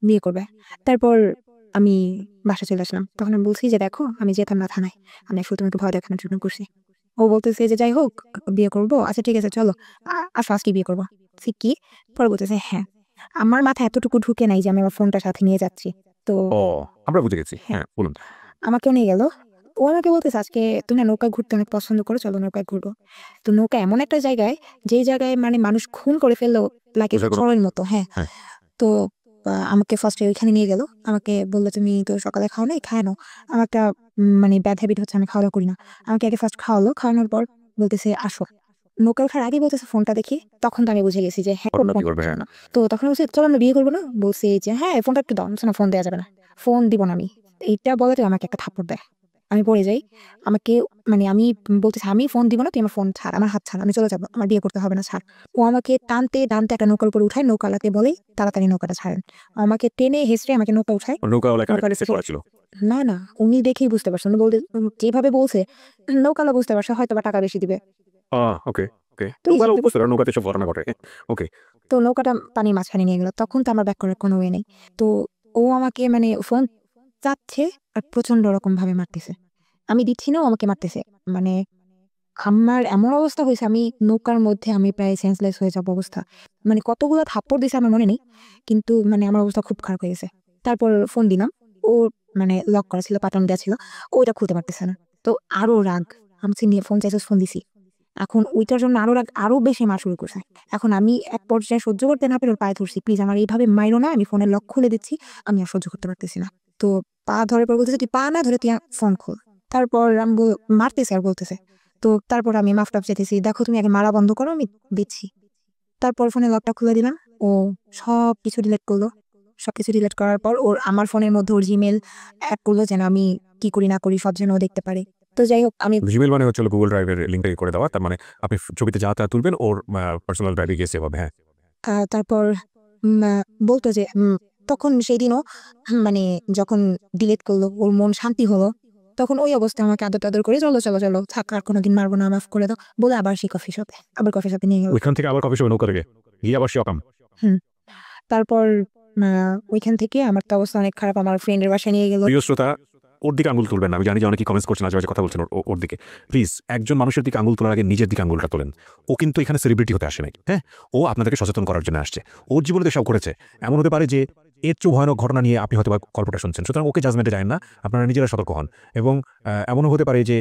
বিয়ে করবে। তারপর আমি বাসা চলে আসলাম। তখন আমি বলছি যে দেখো আমি যেতাম না থানায়, আমি আসলে তোমাকে ভয় দেখানোর জন্য করছি। ও বলতেছে যে যাই হোক বিয়ে করবো, আচ্ছা ঠিক আছে চলো আসো আজকে বিয়ে করবো। ঠিক কি? পরে বলতেছে হ্যাঁ। আমার মাথায় এতটুকু ঢুকে নাই যে আমি আমার ফোনটা সাথে নিয়ে যাচ্ছি। তো ও আমরা বুঝে গেছি, হ্যাঁ বলুন। আমাকেও নিয়ে গেল। ও আমাকে বলতেছে আজকে তুমি না নৌকায় ঘুরতে অনেক পছন্দ করো, চলো নৌকায় ঘুরবো। তো নৌকা এমন একটা জায়গায়, যে জায়গায় মানে মানুষ খুন করে ফেললেও লাগে চরের মতো। হ্যাঁ, তো আমাকে ফার্স্টে ওইখানে নিয়ে গেল। আমাকে বললো তুমি তো সকালে খাও নাই, খায় নাও। আমার একটা মানে ব্যাড হ্যাবিট হচ্ছে আমি খাওয়া দাওয়া করি না। আমাকে আগে ফার্স্ট খাওয়ালো, খাওয়ানোর পর বলতেছে আসো। নৌকা ওঠার আগে বলতেছে ফোনটা দেখি। তখন তো আমি বুঝে গেছি যে হ্যাঁ ফোন করবে না। তো তখন বলছি চলো আমরা বিয়ে করবো না। বলছি যে হ্যাঁ ফোনটা একটু দাও। না ফোন দেওয়া যাবে না, ফোন দিব না আমি। এইটা বলাতে আমাকে একটা থাপ্পড় দেয়, আমি পড়ে যাই। আমাকে মানে আমি বলতেছি আমি ফোন দিব না, তুই আমার ফোন ছাড়, আমার হাত ছাড়, আমি চলে যাবো, আমার বিয়ে করতে হবে না, ছাড়। ও আমাকে টানতে টানতে একটা নৌকার উপরে উঠায়, নৌকালাকে বলে তাড়াতাড়ি নৌকাটা ছাড়েন। আমাকে টেনে হেসড়ে আমাকে নৌকা উঠায়। না না, উনি দেখেই বুঝতে পারছেন, উনি বলতে যেভাবে বলছে নৌকালা বুঝতে পারছে হয়তো বা টাকা বেশি দিবে। ওকে ওকে, তো নৌকাতে সব ঘটনা ঘটে। ওকে, তো নৌকাটা পানির মাঝখানে নিয়ে গেল। তখন তো আমার ব্যাক করার কোনো ওয়ে নেই। তো ও আমাকে মানে ফোন চাচ্ছে আর প্রচন্ড রকম ভাবে মারতেছে। আমি দিচ্ছি না, ও আমাকে মারতেছে। মানে আমার এমন অবস্থা হয়েছে, আমি নৌকার মধ্যে আমি প্রায় সেন্সলেস হয়ে যাবো অবস্থা। মানে কতগুলো থাপ্পড় দিছে আমার মনে নেই, কিন্তু মানে আমার অবস্থা খুব খারাপ হয়ে গেছে। তারপর ফোন দিলাম, ও মানে লক করা ছিল, বাটন দেওয়া ছিল, ওইটা খুলতে পারতেছে না। তো আরো রাগ, আমি নিয়ে ফোন চাইছিস, ফোন দিছি। এখন ওইটার জন্য আরো রাগ, আরো বেশি মার শুরু করছে। এখন আমি এক পর্যায়ে সহ্য করতে না পেরে ওর পায়ে ধরছি, প্লিজ আমার এইভাবে মাইরো না, আমি ফোনের লক খুলে দিচ্ছি, আমি আর সহ্য করতে পারতেছি না। তো পা ধরে পর বলতেছে তুই পা না ধরে তুই ফোন খোল। তারপর আমি মারতেছে আর বলতেছে। তো তারপর আমি মাফ টাফ চেয়েছি, দেখো তুমি আগে মারা বন্ধ করো, আমি দিচ্ছি। তারপর ফোনের লকটা খুলে দিলাম, ও সব কিছু ডিলিট করলো। সবকিছু ডিলিট করার পর ওর আমার ফোনের মধ্যে ওর জিমেল অ্যাড করলো, যেন আমি কি করি না করি সব যেন ও দেখতে পারে। তো যাই হোক আমি জিমেল মানে হচ্ছে গুগল ড্রাইভের লিঙ্কটা করে দেওয়া, তার মানে আপনি ছবিতে যা তা তুলবেন ওর পার্সোনাল ড্রাইভে গিয়ে সেভ হবে। হ্যাঁ, তারপর বলতো যে তখন সেই দিনও মানে যখন ডিলিট করলো ওর মন শান্তি হলো, তখন ওই অবস্থায় আমাকে আদর টাদর করে চলো চলো চলো থাক, আর কোনোদিন মারবো না, মাফ করে দাও বলে আবার সেই কফি শপে, আবার কফি শপে নিয়ে গেল। ওইখান থেকে আবার কফি শপে নৌকা থেকে গিয়ে আবার সে অকাম। তারপর ওইখান থেকে আমার তো অবস্থা অনেক খারাপ, আমার ফ্রেন্ডের বাসায় নিয়ে গেল। প্রিয় শ্রোতা, ওর দিকে আঙুল তুলবেন না। আমি জানি যে অনেকেই কমেন্টস করছেন, আজে বাজে কথা বলছেন ওর দিকে। প্লিজ একজন মানুষের দিকে আঙুল তোলার আগে নিজের দিকে আঙুলটা তোলেন। ও কিন্তু এখানে সেলিব্রিটি হতে আসে নাই, হ্যাঁ, ও আপনাদেরকে সচেতন করার জন্য আসছে। ওর জীবনে তো সব করেছে, এমন হতে পারে যে এর চেয়ে ভয়ানক ঘটনা নিয়ে আপনি হয়তো গল্পটা শুনছেন। সুতরাং ওকে জাজমেন্টে যায় না, আপনারা নিজেরা সতর্ক হন। এবং এমনও হতে পারে যে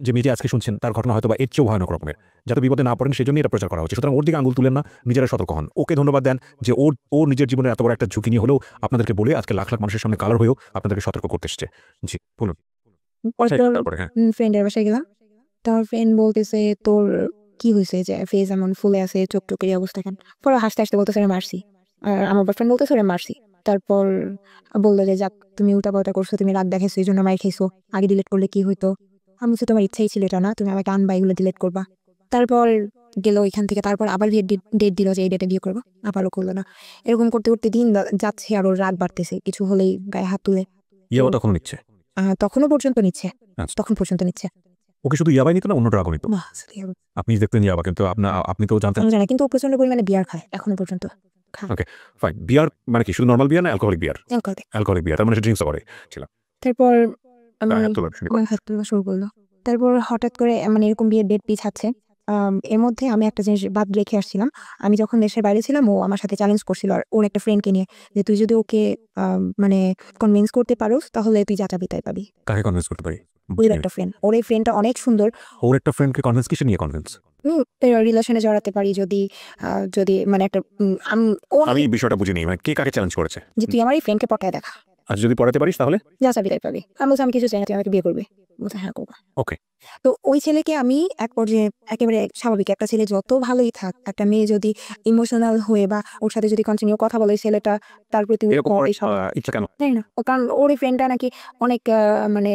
যে মেয়েটি আজকে শুনছেন তার ঘটনা হয়তো বা এর চেয়েও ভয়ানক রকমের, যাতে বিপদে না পড়েন সেই জন্য এটা প্রচার করা হচ্ছে। সুতরাং ওর দিকে আঙুল তুলেন না, নিজেরা সতর্ক হন। ওকে ধন্যবাদ দেন যে ওর নিজের জীবনের এত বড় একটা ঝুঁকি নিয়ে হলেও আপনাদেরকে বলে আজকে লাখ লাখ মানুষের সামনে কালার হয়েও আপনাদেরকে সতর্ক করতে এসছে। জি বলুন। ফ্রেন্ডের বাসায় গেলাম, তার ফ্রেন্ড বলতেছে তোর কি হয়েছে যে ফেস এমন ফুলে আছে, চোখ টোকের অবস্থা কেন? পরে হাসতে হাসতে বলতেছে আমি মারছি। আর আমার বয়ফ্রেন্ড বলতেছে আমি মারছি। তারপর বললো যে যাক তুমি উল্টা পাল্টা করছো, তুমি রাগ দেখাইছো এই জন্য মার খাইছো, আগে ডিলিট করলে কি হইতো? আমি বলছি তোমার ইচ্ছাই ছিল এটা না, তুমি আমাকে আনবা এগুলো ডিলিট করবা। তারপর গেল ওইখান থেকে। তারপর আবার ডেট দিল যে এই ডেটে বিয়ে করবো, আবারও করলো না। এরকম করতে করতে দিন যাচ্ছে আর ওর রাগ বাড়তেছে, কিছু হলেই গায়ে হাত তুলে। তখন নিচ্ছে, তখনো পর্যন্ত নিচ্ছে, তখন পর্যন্ত নিচ্ছে। ওকে শুধু ইয়াবাই নিত না, অন্য ড্রাগও নিত? আপনি দেখতেন ইয়াবা, কিন্তু আপনি তো জানতেন জানা, কিন্তু ও প্রচন্ড পরিমাণে বিয়ার খায় এখনো পর্যন্ত। ওকে, ফাইন। বিয়ার মানে কি শুধু নরমাল বিয়ার না অ্যালকোহলিক বিয়ার? অ্যালকোহলিক। অ্যালকোহলিক বিয়ার, তার মানে সে ড্রিঙ্কসও করে ছিল। তারপর আমি হাত তোলা শুরু করে। হাত তোলা শুরু করলো। তারপর হঠাৎ করে মানে এরকম বিয়ের ডেট পিছাচ্ছে। এর মধ্যে আমি একটা জিনিস বাদ রেখে আসছিলাম। আমি যখন দেশের বাইরে ছিলাম ও আমার সাথে চ্যালেঞ্জ করছিল আর ওর একটা ফ্রেন্ডকে নিয়ে যে, "তুই যদি ওকে মানে কনভিন্স করতে পারোস তাহলে তুই যা চাবি তাই পাবি।" কাকে কনভিন্স করতে পারি? ওর একটা ফ্রেন্ড। ওর এই ফ্রেন্ডটা অনেক সুন্দর। ওর একটা ফ্রেন্ডকে কনভিন্স কিসে নিয়ে কনভিন্স? রিলেশনে জড়াতে পারি যদি মানে একটা ও আমি বিষয়টা বুঝিনি, মানে কে কাকে চ্যালেঞ্জ করেছে? যে, "তুই আমার এই ফ্রেন্ডকে পটায় দেখা। আর যদি পড়াতে পারিস তাহলে? যা চাবি তাই পাবি।" আমি বলছি, "আমি কিছু চাই না, তুই আমাকে বিয়ে করবি?" বলছে, "হ্যাঁ করব।" ওকে। তো ওই ছেলেকে আমি এক পর্যায়ে একেবারে স্বাভাবিক একটা ছেলে যত ভালোই থাক, একটা মেয়ে যদি ইমোশনাল হয়ে বা ওর সাথে যদি কন্টিনিউ কথা বলে ছেলেটা তার প্রতি এরকম ওর করার এসব ইচ্ছা কেন? জানি না। কারণ ওর এই ফ্রেন্ডটা নাকি অনেক মানে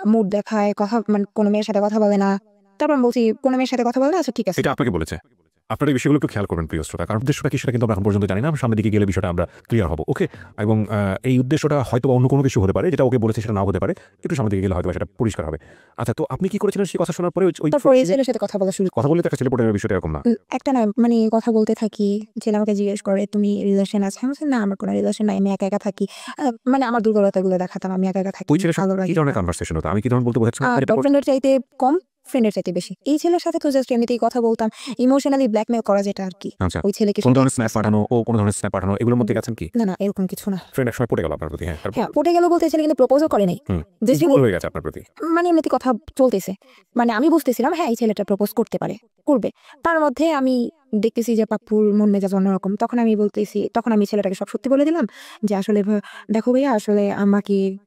মুড দেখায়, কথা মানে কোনো মেয়ের সাথে কথা বলে না। তারপর আমি বলছি, "কোনো মেয়ের সাথে কথা বলে না? আচ্ছা ঠিক আছে।" এটা আপনাকে বলেছে? আপনার এই বিষয়গুলো একটু খেয়াল করবেন প্রিয় শ্রোতা। কারণ উদ্দেশ্যটা কি সেটা কিন্তু আমরা এখন পর্যন্ত জানি না। আমরা সামনের দিকে গেলে বিষয়টা আমরা ক্লিয়ার হব। ওকে? এবং এই উদ্দেশ্যটা হয়তোবা অন্য কোনো কিছু হতে পারে। যেটা ওকে বলেছে সেটা নাও হতে পারে। একটু সামনের দিকে গেলে হয়তোবা সেটা পরিষ্কার হবে। আচ্ছা, তো আপনি কি করেছিলেন সেই কথা শোনার পরে? ওই তারপর এই ছেলের সাথে কথা বলা শুরু কথা বললে তো একটা ছেলে পটানোর বিষয়টা এরকম না। একটা না মানে কথা বলতে থাকি। ছেলে আমাকে জিজ্ঞেস করে, "তুমি রিলেশন আছে?" আমি বলছি, "না, আমার কোনো রিলেশন নাই। আমি একা, একা থাকি।" মানে আমার দুর্বলতাগুলো দেখাতাম। আমি একা, একা থাকি। ওই ছেলের সাথে ভালো কি লাগে ধরনের না। কনভারসেশন হতো? আমি কি ধরনের বলতে বোঝাচ্ছি না? যেটা গার্লফ্রেন্ডের চাইতে কম, ফ্রেন্ডের চাইতে বেশি। এই ছেলের সাথে তো জাস্ট এমনিতেই কথা বলতাম। ইমোশনালি ব্ল্যাকমেইল করা যেটা আরকি। আচ্ছা। ওই ছেলেকে কোন ধরনের স্ন্যাপ পাঠানো, ও কোন ধরনের স্ন্যাপ পাঠানো এগুলোর মধ্যে গেছেন কি? না, না এরকম কিছু না। ফ্রেন্ড একসময় পড়ে গেল আপনার প্রতি, হ্যাঁ। তারপর? হ্যাঁ, পটে গেল বলতে ছেলে কিন্তু প্রপোজও করে নাই। হুম। জাস্ট ভুল হয়ে গেছে আপনার প্রতি। মানে এমনিতে কথা চলতেছে। মানে আমি বুঝতেছিলাম হ্যাঁ, এই ছেলেটা প্রপোজ করতে পারে, করবে। তার মধ্যে আমি দেখতেছি যে পাপ্পুর মন মেজাজ অন্যরকম। তখন আমি ছেলেটাকে সব সত্যি বলে দিলাম যে, "আসলে দেখো ভাইয়া আসলে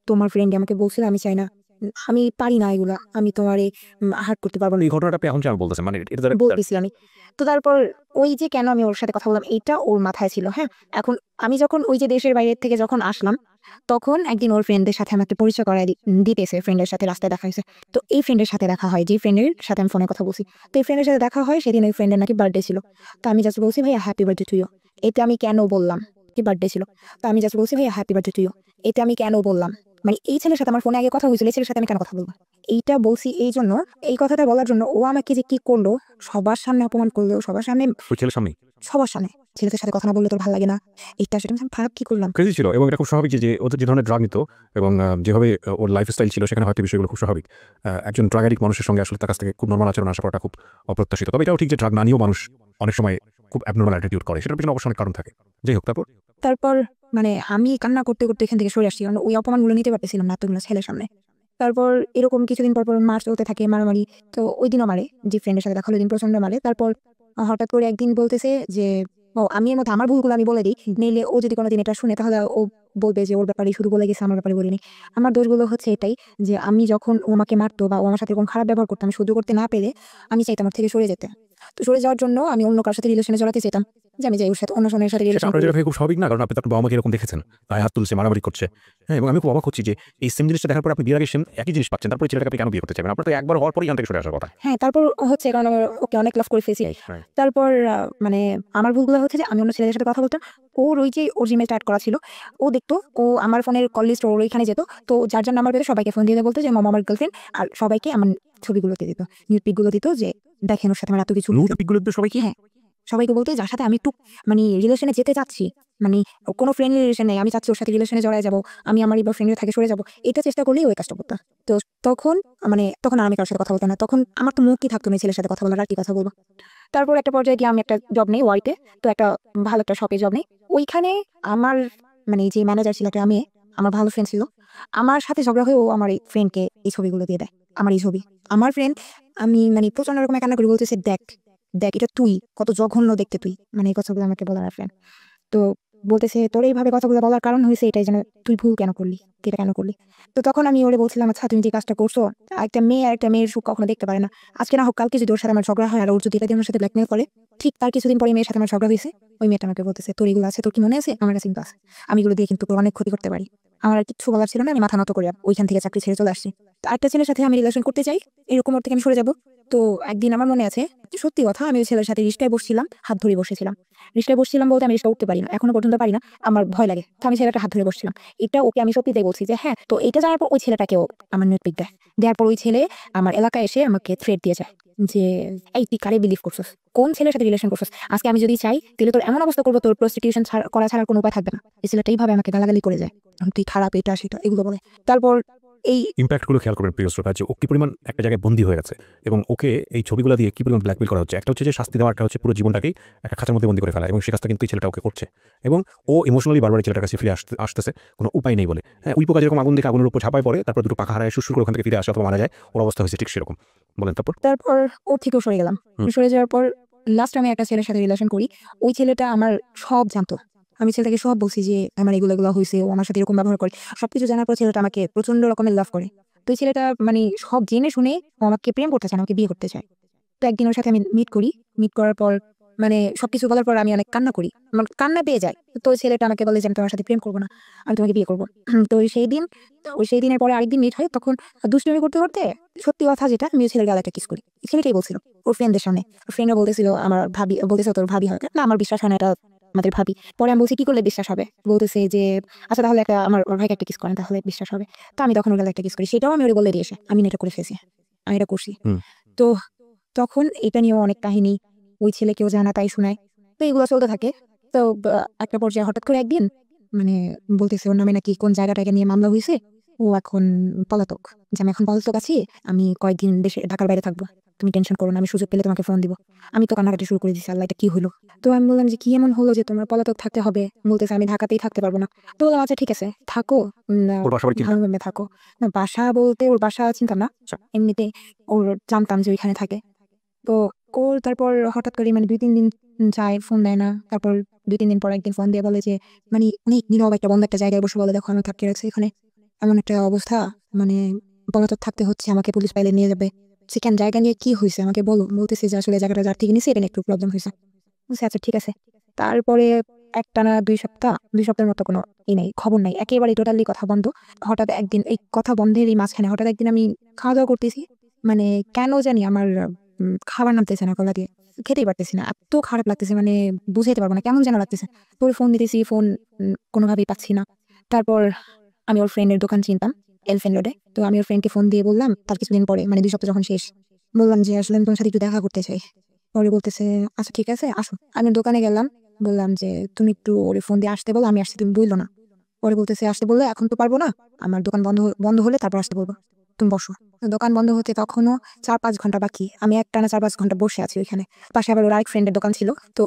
তোমার ফ্রেন্ডই আমাকে বলছিল আমি চাই না। আমি পারি না এগুলা। আমি তোমারে হার্ট করতে পারব না।" এই ঘটনাটা আপনি এখন কেন বলতেছেন? মানে এটা দ্বারা বলতেছি আমি। তো তারপর ওই যে কেন আমি ওর সাথে কথা বললাম এইটা ওর মাথায় ছিল, হ্যাঁ? এখন আমি যখন ওই যে দেশের বাইরে থেকে যখন আসলাম, তখন একদিন ওর ফ্রেন্ডদের সাথে আমাকে পরিচয় করায় দিতেছে। ফ্রেন্ডের সাথে রাস্তায় দেখা হইছে। তো এই ফ্রেন্ডের সাথে দেখা হয়, যে ফ্রেন্ডের সাথে আমি ফোনে কথা বলছি। তো এই ফ্রেন্ডের সাথে দেখা হয় সেদিন ওই ফ্রেন্ডের নাকি বার্থডে ছিল। তো আমি জাস্ট বলছি, "ভাইয়া হ্যাপি বার্থডে টু ইউ।" এতে আমি কেন বললাম? কি বার্থডে ছিল। তো আমি জাস্ট বলছি, "ভাইয়া হ্যাপি বার্থডে টু ইউ।" এতে আমি কেন বললাম? মানে এই ছেলের সাথে আমার ফোনে আগে কথা হয়েছিল, এই ছেলের সাথে আমি কেন কথা বলব? এইটা বলছি এইজন্য, এই কথাটা বলার জন্য ও আমাকে যে কি করলো, সবার সামনে অপমান করলো, সবার সামনে ওই ছেলের সামনেই? সবার সামনে। ছেলেদের সাথে কথা না বললে তোর ভাল লাগে না। এইটা সেটা আমি খারাপ কি করলাম? ক্রেজি ছিল এবং এটা খুব স্বাভাবিক যে ও যে ধরনের ড্রাগ নিত এবং যেভাবে ওর লাইফস্টাইল ছিল সেখানে হয়তো বিষয়গুলো খুব স্বাভাবিক। একজন ড্রাগ অ্যাডিক্ট মানুষের সঙ্গে আসলে তার কাছ থেকে খুব নরমাল আচরণ আশা করাটা খুব অপ্রত্যাশিত। তবে এটাও ঠিক যে ড্রাগ না নিয়েও মানুষ অনেক সময় খুব অ্যাবনরমাল অ্যাটিটিউড করে। সেটার পেছনে অবশ্যই অনেক কারণ থাকে। যাই হোক, তারপর? তারপর মানে আমি কান্না করতে, করতে এখান থেকে সরে আসছি। কারণ ওই অপমানগুলো নিতে পারতেছিলাম না এতগুলো ছেলের সামনে। তারপর এরকম কিছুদিন পর মার চলতে থাকে, মারামারি। তো ঐদিনও মারে। যে ফ্রেন্ডের সাথে দেখা হলো ওইদিন প্রচন্ড মারে। তারপর হঠাৎ করে একদিন বলতেছে যে, আমি এর মধ্যে আমার ভুলগুলো আমি বলে দেই। নইলে ও যদি কোনোদিন এটা শুনে তাহলে ও বলবে যে ওর ব্যাপারেই শুধু বলে গেছে, আমার ব্যাপারে বলিনি। আমার দোষগুলো হচ্ছে এটাই যে আমি যখন ও আমাকে মারতো বা ও আমার সাথে এরকম খারাপ ব্যবহার করতো আমি সহ্য করতে না পেরে আমি চাইতাম ওর থেকে সরে যেতে। তো সরে যাওয়ার জন্য আমি অন্য কারো সাথে রিলেশনে জড়াতে চাইতাম। যে আমি যাই ওর সাথে অন্য জনের সাথে সেটা রিলেশন আপনার যেটা খুব স্বাভাবিক না? কারণ আপনি তো আপনার বাবা-মাকে এরকম দেখেছেন। গায়ে হাত তুলছে, মারামারি করছে। হ্যাঁ, এবং আমি খুব অবাক হচ্ছি যে এই সেম জিনিসটা দেখার পর আপনি বিয়ের আগে সেম একই জিনিস পাচ্ছেন। তারপরে ছেলেটাকে আপনি কেন বিয়ে করতে চাইবেন? আপনার তো একবার হওয়ার পরেই এখান থেকে সরে আসার কথা। হ্যাঁ, তারপর হচ্ছে কারণ আমি ওকে অনেক লাভ করে ফেলছি। তারপর মানে আমার ভুলগুলো হচ্ছে যে আমি অন্য ছেলেদের সাথে কথা বলতাম। ওর জিমেইলটা এড করা ছিল। ও দেখতো, ও আমার ফোনের কল লিস্ট ওর ওইখানে যেত। তো যার নাম্বার পেতো সবাইকে ফোন দিয়ে বলতো যে মামা আমার গার্লফ্রেন্ড, আর সবাইকে আমার ছবিগুলো দিয়ে দিত। নিউড পিক গুলো দিত যে দেখেন ওর সাথে আমার এত কিছু। নুড পিকগুলো তো সবাইকে? হ্যাঁ, সবাইকে বলতো যার সাথে আমি একটু মানে রিলেশনে যেতে চাচ্ছি। মানে কোনো ফ্রেন্ডলি রিলেশন নেই। আমি চাচ্ছি ওর সাথে রিলেশনে জড়ায় যাবো। আমি আমার এই বয়ফ্রেন্ডের থেকে সরে যাবো। এটা চেষ্টা করলেই ওই কাজটা করতো। তো তখন আর আমি কারো সাথে কথা বলতাম না। তখন আমার তো মুখই থাকতো না এই ছেলের সাথে কথা বলার, আর কি কথা বলবো। তারপর একটা পর্যায়ে গিয়ে আমি একটা জব নেই ওয়ারিতে। তো একটা ভালো একটা শপে জব নেই। ওইখানে আমার মানে যে ম্যানেজার ছিল একটা মেয়ে, আমার ভালো ফ্রেন্ড ছিল। আমার সাথে ঝগড়া হয়ে ও আমার এই ফ্রেন্ডকে এই ছবিগুলো দিয়ে দেয়। আমার এই ছবি। আমার ফ্রেন্ড আমি মানে প্রচন্ড রকমের কান্না করে বলতেছে, "দেখ, দেখ এটা তুই, কত জঘন্য দেখতে তুই।" মানে এই কথাগুলো আমাকে বলে আমার ফ্রেন্ড। তো বলতেছে, "তোর এইভাবে কথাগুলো বলার কারণ হইছে এটাই যেন তুই ভুল কেন করলি? এটা কেন করলি?" তো তখন আমি ওরে বলছিলাম, "আচ্ছা তুমি যে কাজটা করছো, একটা মেয়ে আর একটা মেয়ের সুখ কখনো দেখতে পারে না। আজকে না হোক কালকে যদি ওর সাথে আমার ঝগড়া হয় আর ওর যদি এটা দিয়ে আমার সাথে ব্ল্যাকমেইল করে, ঠিক তার কিছুদিন পরে মেয়ের সাথে আমার ঝগড়া হইছে। ওই মেয়েটা আমাকে বলতেছে, 'তোর এগুলো আছে, তোর কি মনে আছে?' আমার কাছে কিন্তু আছে। আমি এগুলো দিয়ে কিন্তু তোর অনেক ক্ষতি করতে পারি।" আমার আর কিচ্ছু বলার ছিল না। আমি মাথা নত করে ওইখান থেকে চাকরি ছেড়ে চলে আসছি। তো আরেকটা ছেলের সাথে আমি রিলেশন করতে চাই, এরকম ওর থেকে আমি সরে যাবো। তো একদিন আমার মনে আছে, সত্যি কথা, আমি ওই ছেলের সাথে রিস্কায় বসছিলাম, হাত ধরে বসেছিলাম। রিস্কায় বসছিলাম বলতে আমি রিস্কা উঠতে পারি না, এখনো পর্যন্ত পারি না, আমার ভয় লাগে। তো আমি ছেলেটা হাত ধরে বসছিলাম, এটা ওকে আমি সত্যিটাই বলছি যে হ্যাঁ। তো এটা জানার পর ওই ছেলেটাকেও আমার নোট পিক দেয়, দেওয়ার পর ওই ছেলে আমার এলাকায় এসে আমাকে থ্রেট দিয়ে যায় যে এই তুই কারে বিলিভ করছিস, কোন ছেলের সাথে রিলেশন করছিস, আজকে আমি যদি চাই তাহলে তোর এমন অবস্থা করবো, তোর প্রস্টিটিউশন করা ছাড়ার কোনো উপায় থাকবে না। এই ছেলেটা এইভাবে আমাকে গালাগালি করে যায়, তুই খারাপ, এটা সেটা এগুলো বলে। তারপর এই ইম্প্যাক্টগুলো খেয়াল করবেন প্রিয় শ্রোতা, যে ও কি পরিমাণ একটা জায়গায় বন্দী হয়ে গেছে এবং ওকে এই ছবিগুলো দিয়ে কি পরিমাণ ব্ল্যাকমেল করা হচ্ছে। একটা হচ্ছে যে শাস্তি দেওয়া, একটা হচ্ছে পুরো জীবনটাকেই একটা খাঁচার মধ্যে বন্দী করে ফেলা, এবং সেই কাজটা কিন্তু এই ছেলেটা ওকে করছে। এবং ও ইমোশনালি বারবার ছেলেটার কাছে ফিরে আসতেছে, কোনো উপায় নেই বলে। হ্যাঁ, উই পোকা যেরকম আগুন দেখে আগুনের উপর ঝাঁপায় পড়ে, তারপর দুটো পাখা হারায় সুর করে ওখান থেকে ফিরে আসে অথবা মারা যায়, ওর অবস্থা হয়েছে ঠিক সেরকম। বলেন তারপর। তারপর ওর থেকেও সরে গেলাম। সরে যাওয়ার পর লাস্ট আমি একটা ছেলের সাথে রিলেশন করি। ওই ছেলেটা আমার সব জানতো। আমি ছেলেটাকে সব বলছি যে আমার এগুলো হইছে, ও আমার সাথে এরকম ব্যবহার করে। সবকিছু জানার পর ছেলেটা আমাকে প্রচন্ড রকমের লাভ করে। তো এই ছেলেটা মানে সব জেনে শুনে ও আমাকে প্রেম করতে চায় না, আমাকে বিয়ে করতে চায়। তো একদিন ওর সাথে আমি মিট করি। মিট করার পর মানে সবকিছু বলার পর আমি অনেক কান্না করি, আমার কান্না পেয়ে যায়। তো ওই ছেলেটা আমাকে বলে যে আমি তোমার সাথে প্রেম করবো না, আমি তোমাকে বিয়ে করবো। তো ওই সেই দিনের পরে আরেকদিন মিট হয়, তখন দুষ্টুমি করতে করতে সত্যি কথা যেটা, আমি ওই ছেলের গালে একটা কিস করি। ছেলেটাই বলছিল ওর ফ্রেন্ডদের সামনে, ওর ফ্রেন্ডরা বলতেছিল আমার ভাবি, বলতেছে তোর ভাবি হয় না, আমার বিশ্বাস হয় না এটা আমাদের ভাবি। পরে আমি বলছি কি করলে বিশ্বাস হবে, বলতেছে যে আচ্ছা তাহলে একটা আমার ওর ভাইকে একটা কিস করেন তাহলে বিশ্বাস হবে। তো আমি তখন ওর গালে একটা কিস করি, সেটাও আমি ওরে বলে দিয়েছে আমি এটা করে ফেলছি, আমি এটা করছি। তো তখন এটা নিয়েও অনেক কাহিনী, ওই ছেলে কেউ জানা তাই শোনায়, তো এগুলো চলতে থাকে। তো একটা পর্যায়ে হঠাৎ করে একদিন মানে বলতেছে ওর নামে নাকি কোন জায়গাটাকে নিয়ে মামলা হয়েছে, ও এখন পলাতক, যে আমি এখন পলাতক আছি, আমি কয়েকদিন দেশে ঢাকার বাইরে থাকবো, তুমি টেনশন করো না, আমি সুযোগ পেলে তোমাকে ফোন দিব। আমি তো কান্নাকাটি শুরু করে দিচ্ছি, আল্লাহ এটা কি হলো। তো আমি বললাম যে কি এমন হলো যে তোমার পলাতক থাকতে হবে, বলতেছে আমি ঢাকাতেই থাকতে পারবো না। তো বললাম আচ্ছা ঠিক আছে থাকো, ওর বাসা বাড়ি কি? ভালোভাবে থাকো। না বাসা বলতে ওর বাসা চিন্তা না, এমনিতে ওর জানতাম যে ওইখানে থাকে। তো ও তারপর হঠাৎ করে মানে ২-৩ দিন যায়, ফোন দেয় না। তারপর ২-৩ দিন পর একদিন ফোন দিয়ে বলে যে মানে অনেক নীরব একটা বন্ধ একটা জায়গায় বসে বলে দেখো আমি আটকে রাখছি এখানে, এমন একটা অবস্থা, মানে পলাতক থাকতে হচ্ছে, আমাকে পুলিশ পাইলে নিয়ে যাবে। সেখান জায়গা নিয়ে কি হয়েছে আমাকে বলো। বলতেছে যে আসলে জায়গাটা যার থেকে নিছে এটা নিয়ে একটু প্রবলেম হয়েছে। বলছি আচ্ছা ঠিক আছে। তারপরে একটানা ২ সপ্তাহের মতো কোনো নেই, খবর নাই, একেবারে টোটালি কথা বন্ধ। হঠাৎ একদিন এই কথা বন্ধের এই মাঝখানে হঠাৎ একদিন আমি খাওয়া দাওয়া করতেছি, মানে কেন জানি আমার খাবার নামতেছে না গলা দিয়ে, খেতেই পারতেছি না, এত খারাপ লাগতেছে, মানে বুঝাইতে পারবো না, কেমন যেন লাগতেছে। তোর ফোন দিতেছি, ফোন কোনোভাবেই পাচ্ছি না। তারপর আমি ওর ফ্রেন্ডের দোকান চিনতাম এলিফ্যান্ট রোডে, তো আমি ওর ফ্রেন্ডকে ফোন দিয়ে বললাম তার কিছুদিন পরে, মানে ২ সপ্তাহ যখন শেষ, বললাম যে আসলে আমি তোমার সাথে একটু দেখা করতে চাই। পরে বলতেছে আচ্ছা ঠিক আছে আসো। আমি দোকানে গেলাম, বললাম যে তুমি একটু ওরে ফোন দিয়ে আসতে বলো, আমি আসতে তুমি বললো না। পরে বলতেছে আসতে বললে এখন তো পারবো না, আমার দোকান বন্ধ হলে তারপর আসতে বলবো, তুমি বসো। তো দোকান বন্ধ হতে তখনও ৪-৫ ঘন্টা বাকি, আমি একটানা ৪-৫ ঘন্টা বসে আছি ওইখানে। পাশে আবার ওর আরেক ফ্রেন্ডের দোকান ছিল, তো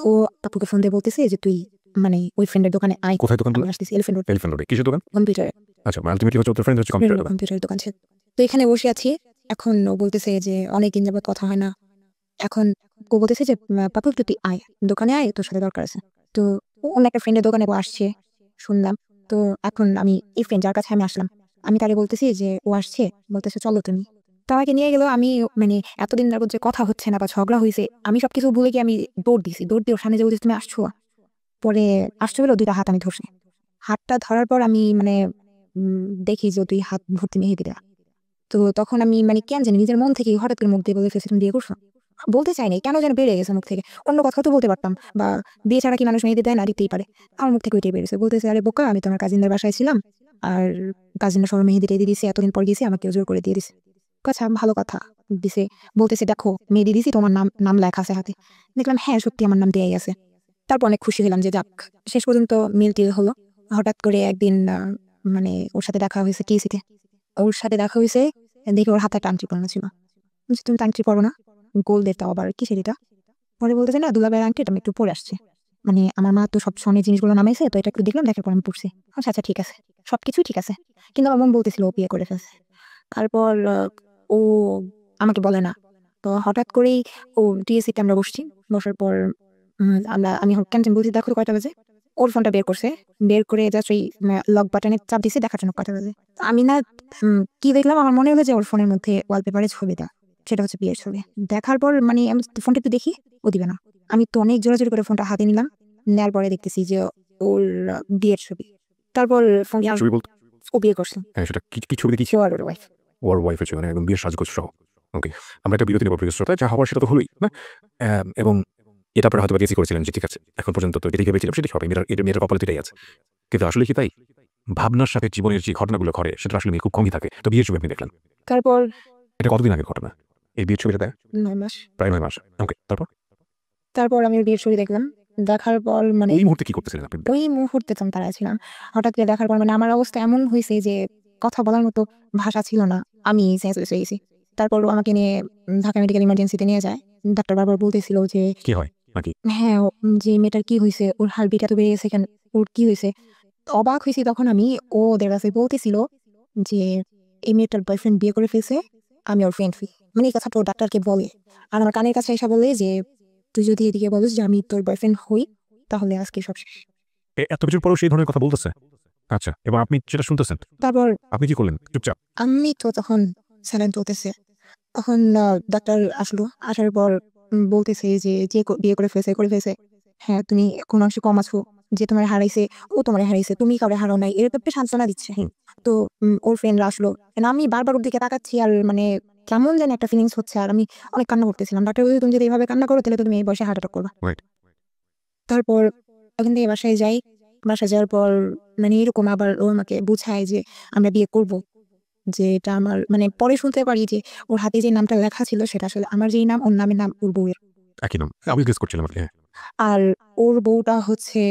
ও আপুকে ফোন দিয়ে বলতেছে যে তুই মানে ওই ফ্রেন্ডের দোকানে আয়। কোথায় দোকান? আমি আসতেছি এলিফ্যান্ট রোড। এলিফ্যান্ট রোডে কিসের দোকান? কম্পিউটার, আচ্ছা, আলটিমেটলি হচ্ছে ওর ফ্রেন্ড হচ্ছে কম্পিউটার দোকান। কম্পিউটারের দোকান ছিল। তো এখানে বসে আছি, এখন ও বলতেছে যে অনেকদিন যাবত কথা হয় না, এখন ও বলতেছে যে পাপু একটু তুই আয়, দোকানে আয়, তোর সাথে দরকার আছে। তো অন্য একটা ফ্রেন্ডের দোকানে ও আসছে শুনলাম। তো এখন আমি এই ফ্রেন্ড যার কাছে আমি আসলাম, আমি তাকে বলতেছি যে ও আসছে, বলতেছে চলো তুমি। তো আমাকে নিয়ে গেলো, আমি মানে এতদিন যাবত যে কথা হচ্ছে না বা ঝগড়া হয়েছে, আমি সবকিছু ভুলে গিয়ে আমি দৌড় দিছি, দৌড় দিয়ে ওর সামনে যে বলতেছি তুমি আসছো। পরে আসতে হলো ২টা হাত আমি ধরছি, হাতটা ধরার পর আমি মানে দেখি যে ২ হাত ভর্তি মেহেদি দেয়া। তো তখন আমি মানে কেন জানি নিজের মন থেকে হঠাৎ করে মুখ দিয়ে বলে ফেলছি তুমি বিয়ে করছো। বলতে চাই নাই, কেন যেন বেড়ে গেছে মুখ থেকে। অন্য কথা তো বলতে পারতাম, বা বিয়ে ছাড়া কি মানুষ মেহেদি দেয় না, দিতেই পারে। আমার মুখ থেকে ওইটাই বেড়েছে, বলতেছে আরে বোকা আমি তোমার কাজিনদের বাসায় ছিলাম, আর কাজিনরা সবাই মেহেদি টেদি দিছে, এতদিন পর গেছি আমাকে জোর করে দিয়ে দিছে। আচ্ছা ভালো কথা দিছে, বলতেছে দেখো মেহেদি দিছি, তোমার নাম নাম লেখা আছে হাতে। দেখলাম হ্যাঁ সত্যি আমার নাম দেয়াই আছে। তারপর অনেক খুশি হলাম যে যাক শেষ পর্যন্ত মিল টিল হলো। হঠাৎ করে একদিন মানে ওর সাথে দেখা হয়েছে টিএসিতে, ওর সাথে দেখা হয়েছে, দেখি ওর হাতে একটা আংটি পরানো ছিল। বলছি তুমি তো আংটি পরো না, গোল্ডের, তাও আবার কিসের এটা। পরে বলতেছে না দুলাভাইয়ের আংটি, এটা আমি একটু পরে আসছি, মানে আমার মা তো সব স্বর্ণের জিনিসগুলো নামাইছে, তো এটা একটু দেখলাম, দেখার পর আমি পড়ছি। আচ্ছা আচ্ছা ঠিক আছে, সবকিছুই ঠিক আছে। কিন্তু আমার মন বলতেছিল ও বিয়ে করে ফেলছে। তারপর ও আমাকে বলে না। তো হঠাৎ করেই ও টিএসিতে আমরা বসছি, বসার পর আমি ক্যান্টিন বলছি দেখো তো কয়টা বাজে। ওর ফোনটা বের করছে, বের করে জাস্ট ওই লক বাটনে চাপ দিছে দেখার জন্য কয়টা বাজে। তো আমি না কি দেখলাম, আমার মনে হলো যে ওর ফোনের মধ্যে ওয়ালপেপারে ছবিটা, সেটা হচ্ছে বিয়ের ছবি। দেখার পর মানে আমি ফোনটা একটু দেখি, ও দিবে না। আমি তো অনেক জোরাজোরি করে ফোনটা হাতে নিলাম, নেওয়ার পরে দেখতেছি যে ওর বিয়ের ছবি। তারপর ফোন ছবি বলতে ও বিয়ে করছে, হ্যাঁ, সেটা কি কি ছবি দেখিয়েছি? ও আর ওর ওয়াইফ। ওর ওয়াইফের ছবি, মানে একদম বিয়ের সাজগোজ সহ। ওকে, আমরা একটা বিরতি নেব প্রিয় শ্রোতা, যা হওয়ার সেটা তো হলোই না। এবং এটা আপনারা হয়তো গেসই করেছিলেন যে ঠিক আছে, এখন পর্যন্ত তো এটাই ভেবেছিলাম সেটাই হবে, মেয়েটার কপালে এটাই আছে। কিন্তু আসলে কি তাই? ভাবনার সাথে জীবনের যে ঘটনাগুলো ঘটে সেটা আসলে মেয়ে খুব কমই থাকে। তো বিয়ের ছবি আপনি দেখলেন, তারপর এটা কতদিন আগের ঘটনা এই বিয়ের ছবিটা দেয়? 9 মাস। প্রায় 9 মাস। ওকে, তারপর আমি ওর বিয়ের ছবি দেখলাম। দেখার পর মানে ওই মুহূর্তে কি করতেছিলেন আপনি? ওই মুহূর্তে তো আমি তাড়ায় ছিলাম। হঠাৎ করে দেখার পর মানে আমার অবস্থা এমন হইছে যে কথা বলার মতো ভাষা ছিল না। আমি সেন্সলেস হয়ে গেছি। তারপর ও আমাকে নিয়ে ঢাকা মেডিকেল ইমার্জেন্সিতে নিয়ে যায়। ডাক্তার বারবার বলতেছিল যে কি হয় নাকি? হ্যাঁ, যে মেয়েটার কি হইছে? ওর হার্টবিট এত বেড়ে গেছে কেন? ওর কি হইছে? অবাক হইছি তখন আমি। ও ওদের কাছে বলতেছিল যে এই মেয়েটার বয়ফ্রেন্ড বিয়ে করে ফেলছে। আমি ওর ফ্রেন্ড হই। মানে এই কথাটা ও ডাক্তারকে বলে। আর আমার কানের কাছে এসে বলে যে তুই যদি এদিকে বলিস যে আমি তোর বয়ফ্রেন্ড হই তাহলে আজকে সব শেষ। এত কিছুর পরেও সেই ধরনের কথা বলতেছে? আচ্ছা, এবং আপনি সেটা শুনতেছেন? তারপর আপনি কি করলেন? চুপচাপ? আমি তো তখন স্যালাইন চলতেছে। তখন ডাক্তার আসলো। আসার পর বলতেছে যে, বিয়ে করে ফেলছে, করে ফেলছে। হ্যাঁ, তুমি কোন অংশে কম আছো। যে তোমারে হারাইছে, ও তোমারে হারাইছে। তুমি কাউরে হারাও নাই। এরকম একটা সান্ত্বনা দিচ্ছে। হুম। তো ওর ফ্রেন্ডরা আসলো। আমি বারবার ওর দিকে তাকাচ্ছি আর মানে কেমন জানি একটা ফিলিংস হচ্ছে আর আমি অনেক কান্না করতেছিলাম। ডাক্তার বলছে, "তুমি যদি এভাবে কান্না করো তাহলে তো তুমি এই বয়সে হার্ট অ্যাটাক করবা।" রাইট। তারপর ওখান থেকে বাসায় যাই। বাসায় যাওয়ার পর মানে এরকম আবার ও আমাকে বুঝায় যে আমরা বিয়ে করব। যে এটা আমার মানে পরে শুনতে পারি যে ওর হাতে যে নামটা লেখা ছিল সেটা আসলে আমার যেই নাম ওর নামের নাম ওর বউয়ের। একই নাম। আমি গেস করছিলাম আরকি। হ্যাঁ। আর ওর বউটা হচ্ছে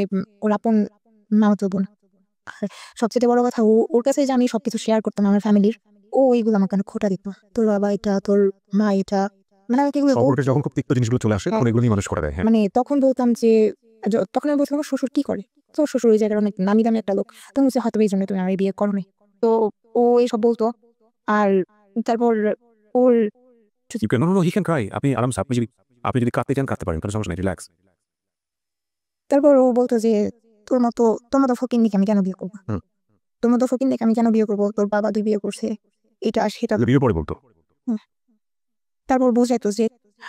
ওর আপন মামাতো বোন। আর সবচেয়ে বড় কথা ওর কাছে যে আমি সবকিছু শেয়ার করতাম আমার ফ্যামিলির, ও এইগুলো আমাকে অনেক খোঁটা দিত। তোর বাবা এটা, তোর মা এটা। মানে আমাকে এগুলো সম্পর্কে যখন খুব তিক্ত জিনিসগুলো চলে আসে, হ্যাঁ। তখন এগুলো নিয়ে মানুষ করে দেয়। হ্যাঁ। মানে তখন বলতাম যে তখন আমি বলছিলাম আমার শ্বশুর কি করে? তো শ্বশুর ওই জায়গার অনেক নামি দামি একটা লোক। তো বলছে হয়তো এই জন্য তুমি আমার বিয়ে করো নাই। তো ও এইসব বলতো। আর তারপর ওর You can, no, no, no, he can cry. আপনি আরামসে, আপনি যদি কাঁদতে চান কাঁদতে পারেন। কোনো সমস্যা নাই। রিল্যাক্স। তারপর ও বলতো যে তোর মতো ফকিন্নিকে আমি কেন বিয়ে করব? হুম। তোর মতো ফকিন্নিকে আমি কেন বিয়ে করব? তোর বাবা ২ বিয়ে করছে। এটা সেটা। বিয়ের পরে বলতো? হুম। তারপর বোঝাইতো যে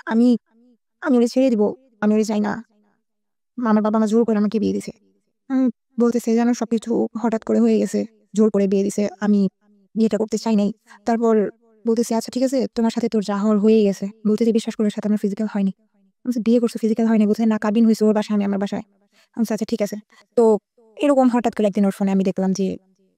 আমি আমি ওরে ছেড়ে দিব। আমি ওরে চাই না। আমার বাবা-মা জোর করে আমাকে বিয়ে দিছে। বলতেছে জানো সবকিছু হঠাৎ করে হয়ে গেছে। জোর করে বিয়ে দিছে। আমি বিয়েটা করতে চাই নাই। তারপর বলতেছে আচ্ছা ঠিক আছে তোমার সাথে তোর যা হওয়ার হয়েই গেছে। বলতেছে বিশ্বাস করে ওর সাথে আমার ফিজিক্যাল হয়নি। আমি বলছি বিয়ে করছো ফিজিক্যাল হয়নি। বলছে না কাবিন হইছে ওর বাসায় আমি আমার বাসায়। আমি বলছি আচ্ছা ঠিক আছে। তো এরকম হঠাৎ করে একদিন ওর ফোনে আমি দেখলাম যে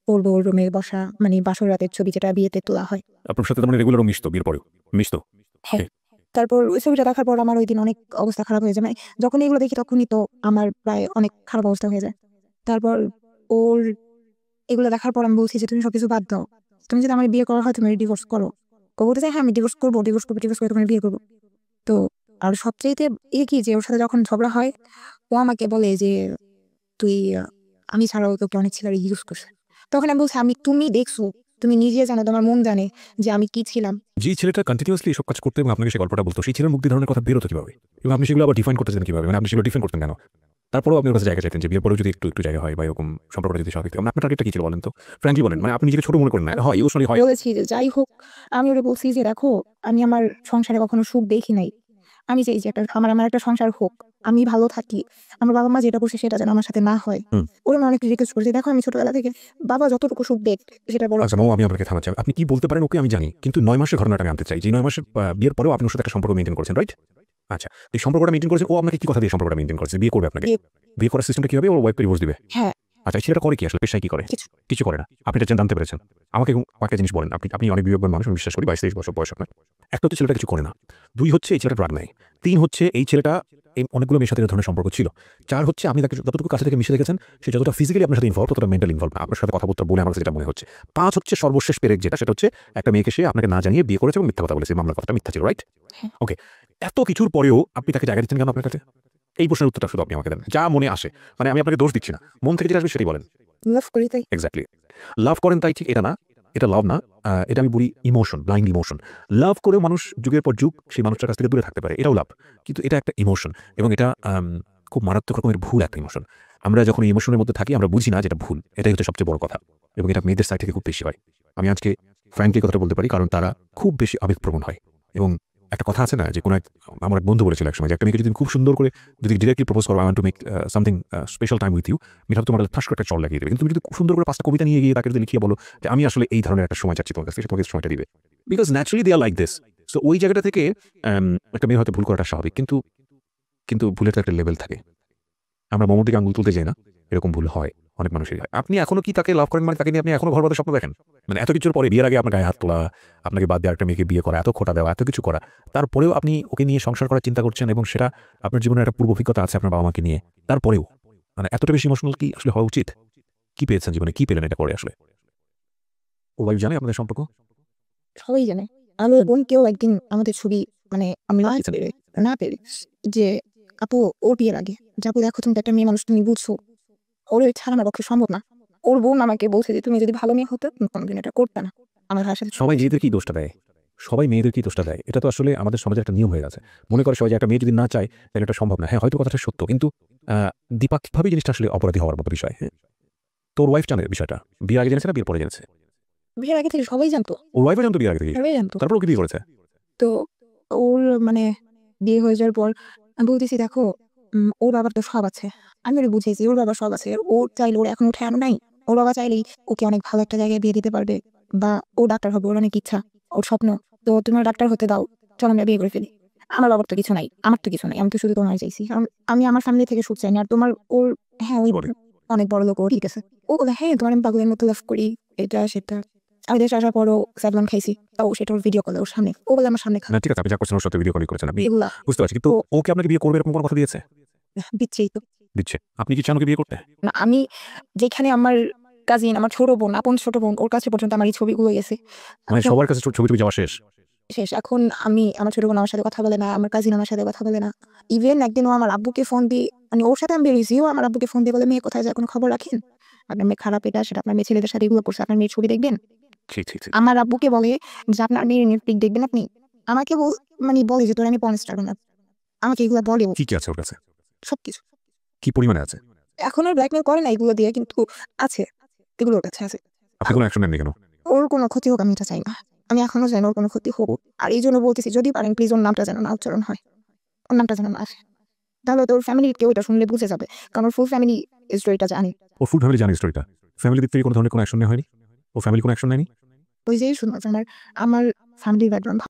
ওর বউর রুমে বসা মানে বাসর রাতের ছবি যেটা বিয়েতে তোলা হয়। আপনার সাথে তার মানে রেগুলার মিশতো বিয়ের পরেও? মিশতো? হ্যাঁ। তারপর ওই ছবিটা দেখার পর আমার ঐদিন অনেক অবস্থা খারাপ হয়ে যায়। মানে যখনই এগুলো দেখি তখনই তো আমার প্রায় অনেক খারাপ অবস্থা হয়ে যায়। তারপর ওর এগুলো দেখার পর আমি বলছি যে, "তুমি সবকিছু বাদ দাও। তুমি যদি আমার বিয়ে করা হয় তুমি ডিভোর্স করো।" ও বলতেছে, "হ্যাঁ, আমি ডিভোর্স করে তোমার বিয়ে করব।" তো আর সবচাইতে কি যে ওর সাথে যখন ঝগড়া হয়, ও আমাকে বলে যে, "তুই আমি ছাড়াও তোকে অনেক ছেলেরা ইউজ করছে।" তখন আমি বলছি, তুমি দেখছো, তুমি নিজে জানো, তোমার মন জানে যে আমি কি ছিলাম।" যেই ছেলেটা কন্টিনিউয়াসলি এসব কাজ করতো এবং আপনাকে সেই গল্পটা বলতো, সেই ছেলের মুখ দিয়ে ধরনের কথা বেরোতো কিভাবে? এবং আপনি সেগুলো আবার ডিফাইন করতেছেন কিভাবে? মানে আপনি সেগুলো ডিফাইন করতেন কেন? তারপরেও আপনি ওর কাছে জায়গা চাইতেন যে বিয়ের পরেও যদি একটু জায়গা হয় বা এরকম সম্পর্কটা যদি স্বাভাবিক থাকে। মানে আপনার টার্গেটটা কি ছিল বলেন তো? ফ্র্যাঙ্কলি বলেন। মানে আপনি নিজেকে ছোট মনে করেন না। হয় ইমোশনালি হয়। বলেছি যে যাই হোক, আমি ওরে বলছি যে, "দেখো, আমি আমার সংসারে কখনো সুখ দেখি নাই। আমি চাই যে আমার একটা সংসার হোক। আমি ভালো থাকি। আমার বাবা-মা যেটা করছে সেটা যেন আমার সাথে না হয়।" হুম। ওরে আমি অনেক রিকোয়েস্ট করেছি, "দেখো আমি ছোটবেলা থেকে বাবা যতটুকু সুখ দেখ সেটা বড়।" আচ্ছা, আমি আপনাকে থামাচ্ছি। আপনি কি বলতে পারেন ওকে আমি জানি। কিন্তু ৯ মাসের ঘটনাটা আমি আনতে চাই। যে ৯ মাসের বিয়ের পরেও আপনি ওর সাথে একটা সম্পর্ক মেইনটেইন করেছেন, রাইট? আচ্ছা। এই সম্পর্কটা মেইনটেইন করেছেন, ও আপনাকে কি কথা দিয়ে সম্পর্কটা মেইনটেইন করেছে? বিয়ে করবে আপনাকে? বিয়ে করার সিস্টেমটা কি হবে? ওর ওয়াইফকে ডিভোর্স দিবে? হ্যাঁ, আচ্ছা, এই ছেলেটা করে কি আসলে? পেশায় কি করে? কিছু করে না। আপনি এটা জানতে পেরেছেন। আমাকে কয়েকটা জিনিস বলেন। আপনি অনেক বিবেকবান মানুষ, আমি বিশ্বাস করি। ২২-২৩ বছর বয়স আপনার। একটা হচ্ছে ছেলেটা কিছু করে না। ২ হচ্ছে এই ছেলেটা ড্রাগ নেয়। ৩ হচ্ছে এই ছেলেটা এই অনেকগুলো মেয়ের সাথে এ ধরনের সম্পর্ক ছিল। ৪ হচ্ছে আপনি তাকে যতটুকু কাছে থেকে মিশে দেখেছেন, সে যতটা ফিজিক্যালি আপনার সাথে ইনভলভ, ততটা মেন্টালি ইনভলভ না। আপনার সাথে কথাবার্তা বলে আমার কাছে যেটা মনে হচ্ছে। ৫ হচ্ছে সর্বশেষ পেরেক যেটা, সেটা হচ্ছে একটা মেয়েকে সে আপনাকে না জানিয়ে বিয়ে করেছে এবং মিথ্যা কথা বলেছে। মামলার কথাটা মিথ্যা ছিল, রাইট? হ্যাঁ। ওকে। এত কিছুর পরেও আপনি তাকে জায়গা দিচ্ছেন কেন আপনার কাছে? এই প্রশ্নের উত্তরটা শুধু আপনি আমাকে দেন। যা মনে আসে। মানে আমি আপনাকে দোষ দিচ্ছি না। মন থেকে যেটা আসবে সেটাই বলেন। লাভ করি তাই। এক্স্যাক্টলি। লাভ করেন তাই ঠিক এটা না। এটা লাভ না। এটা আমি বলি ইমোশন, ব্লাইন্ড ইমোশন। লাভ করেও মানুষ যুগের পর যুগ সেই মানুষটার কাছ থেকে দূরে থাকতে পারে। এটাও লাভ। কিন্তু এটা একটা ইমোশন এবং এটা খুব মারাত্মক রকমের ভুল একটা ইমোশন। আমরা যখন এই ইমোশনের মধ্যে থাকি আমরা বুঝি না যে এটা ভুল। এটাই হচ্ছে সবচেয়ে বড় কথা। এবং এটা মেয়েদের সাইড থেকে খুব বেশি হয়। আমি আজকে ফ্র্যাঙ্কলি কথাটা বলতে পারি কারণ তারা খুব বেশি আবেগপ্রবণ হয়। এবং একটা কথা আছে না যে আমার এক বন্ধু বলেছিল একসময় যে একটা মেয়েকে যদি খুব সুন্দর করে যদি ডিরেক্টলি প্রপোজ করো, I want to make something special time with you, মেয়েটা তোমার ঠাস করে একটা চল লাগিয়ে দেবে। কিন্তু তুমি যদি খুব সুন্দর করে ৫টা কবিতা নিয়ে গিয়ে তাকে যদি লিখিয়ে বলো যে আমি আসলে এই ধরনের একটা সময় চাচ্ছি তোমার কাছে, সে তোমাকে সময়টা দিবে। Because naturally they are like this. So ওই জায়গাটা থেকে একটা মেয়ে হয়তো ভুল করাটা স্বাভাবিক, কিন্তু কিন্তু ভুলের তো একটা লেভেল থাকে। আমরা মোমোর দিকে আঙুল তুলতে যাই না, এরকম ভুল হয়, অনেক মানুষেরই হয়। আপনি এখনো কি তাকে লাভ করেন, মানে তাকে নিয়ে আপনি এখনো ঘর বাঁধার স্বপ্ন দেখেন? মানে এত কিছুর পরে, বিয়ের আগে আপনার গায়ে হাত তোলা, আপনাকে বাদ দিয়ে একটা মেয়েকে বিয়ে করা, এত খোঁটা দেওয়া, এত কিছু করা, তারপরেও আপনি ওকে নিয়ে সংসার করার চিন্তা করছেন এবং সেটা আপনার জীবনের একটা পূর্ব অভিজ্ঞতা আছে আপনার বাবা মাকে নিয়ে, তারপরেও মানে এতটা বেশি ইমোশনাল কি আসলে হওয়া উচিত? কি পেয়েছেন জীবনে, কি পেলেন এটা করে আসলে? ও ওয়াইফ জানে আপনাদের সম্পর্ক? সবাই জানে। আমার বোনকেও একদিন আমাদের ছবি মানে আমি না পেরে যে আপু ওর বিয়ের আগে যে আপু দেখো তুমি তো একটা মেয়ে মানুষ, তুমি বুঝছো ওর ছাড়া আমার পক্ষে সম্ভব না। ওর বোন আমাকে বলছে যে তুমি যদি ভালো মেয়ে হতো তুমি কোনোদিন এটা করতে না। আমার ভাষা সবাই মেয়েদেরকেই দোষটা দেয়, সবাই মেয়েদেরকেই দোষটা দেয়। এটা তো আসলে আমাদের সমাজের একটা নিয়ম হয়ে গেছে। মনে করে সবাই যে একটা মেয়ে যদি না চায় তাহলে এটা সম্ভব না। হ্যাঁ, হয়তো কথাটা সত্য, কিন্তু দ্বিপাক্ষিকভাবে জিনিসটা আসলে অপরাধী হওয়ার মতো বিষয়। হ্যাঁ, তোর ওয়াইফ জানে বিষয়টা, বিয়ের আগে জেনেছে না বিয়ের পরে জেনেছে? বিয়ের আগে থেকে সবাই জানতো, ওর ওয়াইফও জানতো বিয়ের আগে থেকে? সবাই জানতো। তারপর ওকে বিয়ে করেছে? তো ওর মানে বিয়ে হয়ে যাওয়ার পর আমি বলতেছি দেখো ওর বাবার তো সব আছে। আমি ওরে বুঝিয়েছি ওর বাবার সব আছে। ওর চাইলে ওর এখন উঠে আনো নাই। ওর বাবা চাইলেই ওকে অনেক ভালো একটা জায়গায় বিয়ে দিতে পারবে, বা ও ডাক্তার হবে, ওর অনেক ইচ্ছা, ওর স্বপ্ন। তো তুমি ওর ডাক্তার হতে দাও, চলো আমরা বিয়ে করে ফেলি। আমার বাবার তো কিছু নাই, আমার তো কিছু নাই, আমি তো শুধু তোমার চাইছি। কারণ আমি আমার ফ্যামিলি থেকে সুখ চাইনি। আর তোমার ওর হ্যাঁ ওই বলে অনেক বড় লোক, ও ঠিক আছে। ও বলে হ্যাঁ তোমার আমি পাগলের মতো লাভ করি, এটা সেটা। আমি দেশে আসার পরও স্যাভলন খাইছি, তাও সেটা ওর ভিডিও কলে ওর সামনে, ও বলে আমার সামনে খা না, ঠিক আছে, আপনি যা করছেন ওর সাথে ভিডিও কল করেছেন আপনি, এগুলা বুঝতে পারছি। কিন্তু ও কি আপনাকে বিয়ে করবে এরকম কোনো কথা দিয়েছে? দিচ্ছেই তো। দিচ্ছে। আপনি কি চান ওকে বিয়ে করতে? না আমি যেখানে আমার কাজিন, আমার ছোট বোন, আপন ছোট বোন, ওর কাছে পর্যন্ত আমার এই ছবিগুলো গেছে। মানে এখন সবার কাছে ছবি টবি যাওয়া শেষ? শেষ। এখন আমি আমার ছোট বোন আমার সাথে কথা বলে না, আমার কাজিন আমার সাথে কথা বলে না। ইভেন একদিন ও আমার আব্বুকে ফোন দিয়ে, মানে ওর সাথে আমি বেরিয়েছি, ও আমার আব্বুকে ফোন দিয়ে বলে মেয়ে কোথায় যায় কোনো খবর রাখেন? আপনার মেয়ে খারাপ, এটা সেটা, আপনার মেয়ে ছেলেদের সাথে এগুলো করছে, আপনার মেয়ের ছবি দেখবেন। ছি, ছি, ছি। আমার আব্বুকে বলে যে আপনার মেয়ের পিক দেখবেন আপনি। আমাকে মানে বলে যে তোর আমি পর্ন স্টার না। আমাকে এগুলো বলে ও, কি, কি আছে ওর কাছে? সবকিছু। কি পরিমাণে আছে? এখন আর ব্ল্যাকমেল করে না এগুলো দিয়ে, কিন্তু আছে, এগুলো ওর কাছে আছে। আপনি কোনো অ্যাকশন নেননি কেন? ওর কোনো ক্ষতি হোক আমি এটা চাই না। আমি এখনো চাই না ওর কোনো ক্ষতি হোক। আর এই জন্য বলতেছি যদি পারেন প্লিজ ওর নামটা যেন না উচ্চারণ হয়, ওর নামটা যেন না আসে। তাহলে তো ওর ফ্যামিলির কেউ এটা শুনলে বুঝে যাবে, কারণ ওর ফুল ফ্যামিলি স্টোরিটা জানে। ওর ফুল ফ্যামিলি জানে স্টোরিটা? ফ্যামিলির দিক থেকে কোনো ধরনের কোনো অ্যাকশন নেওয়া হয়নি? ও ফ্যামিলি কোনো অ্যাকশন নেয়নি? ওই যে শুনো আমার আমার ফ্যামিলির ব্যাকগ্রাউন্ড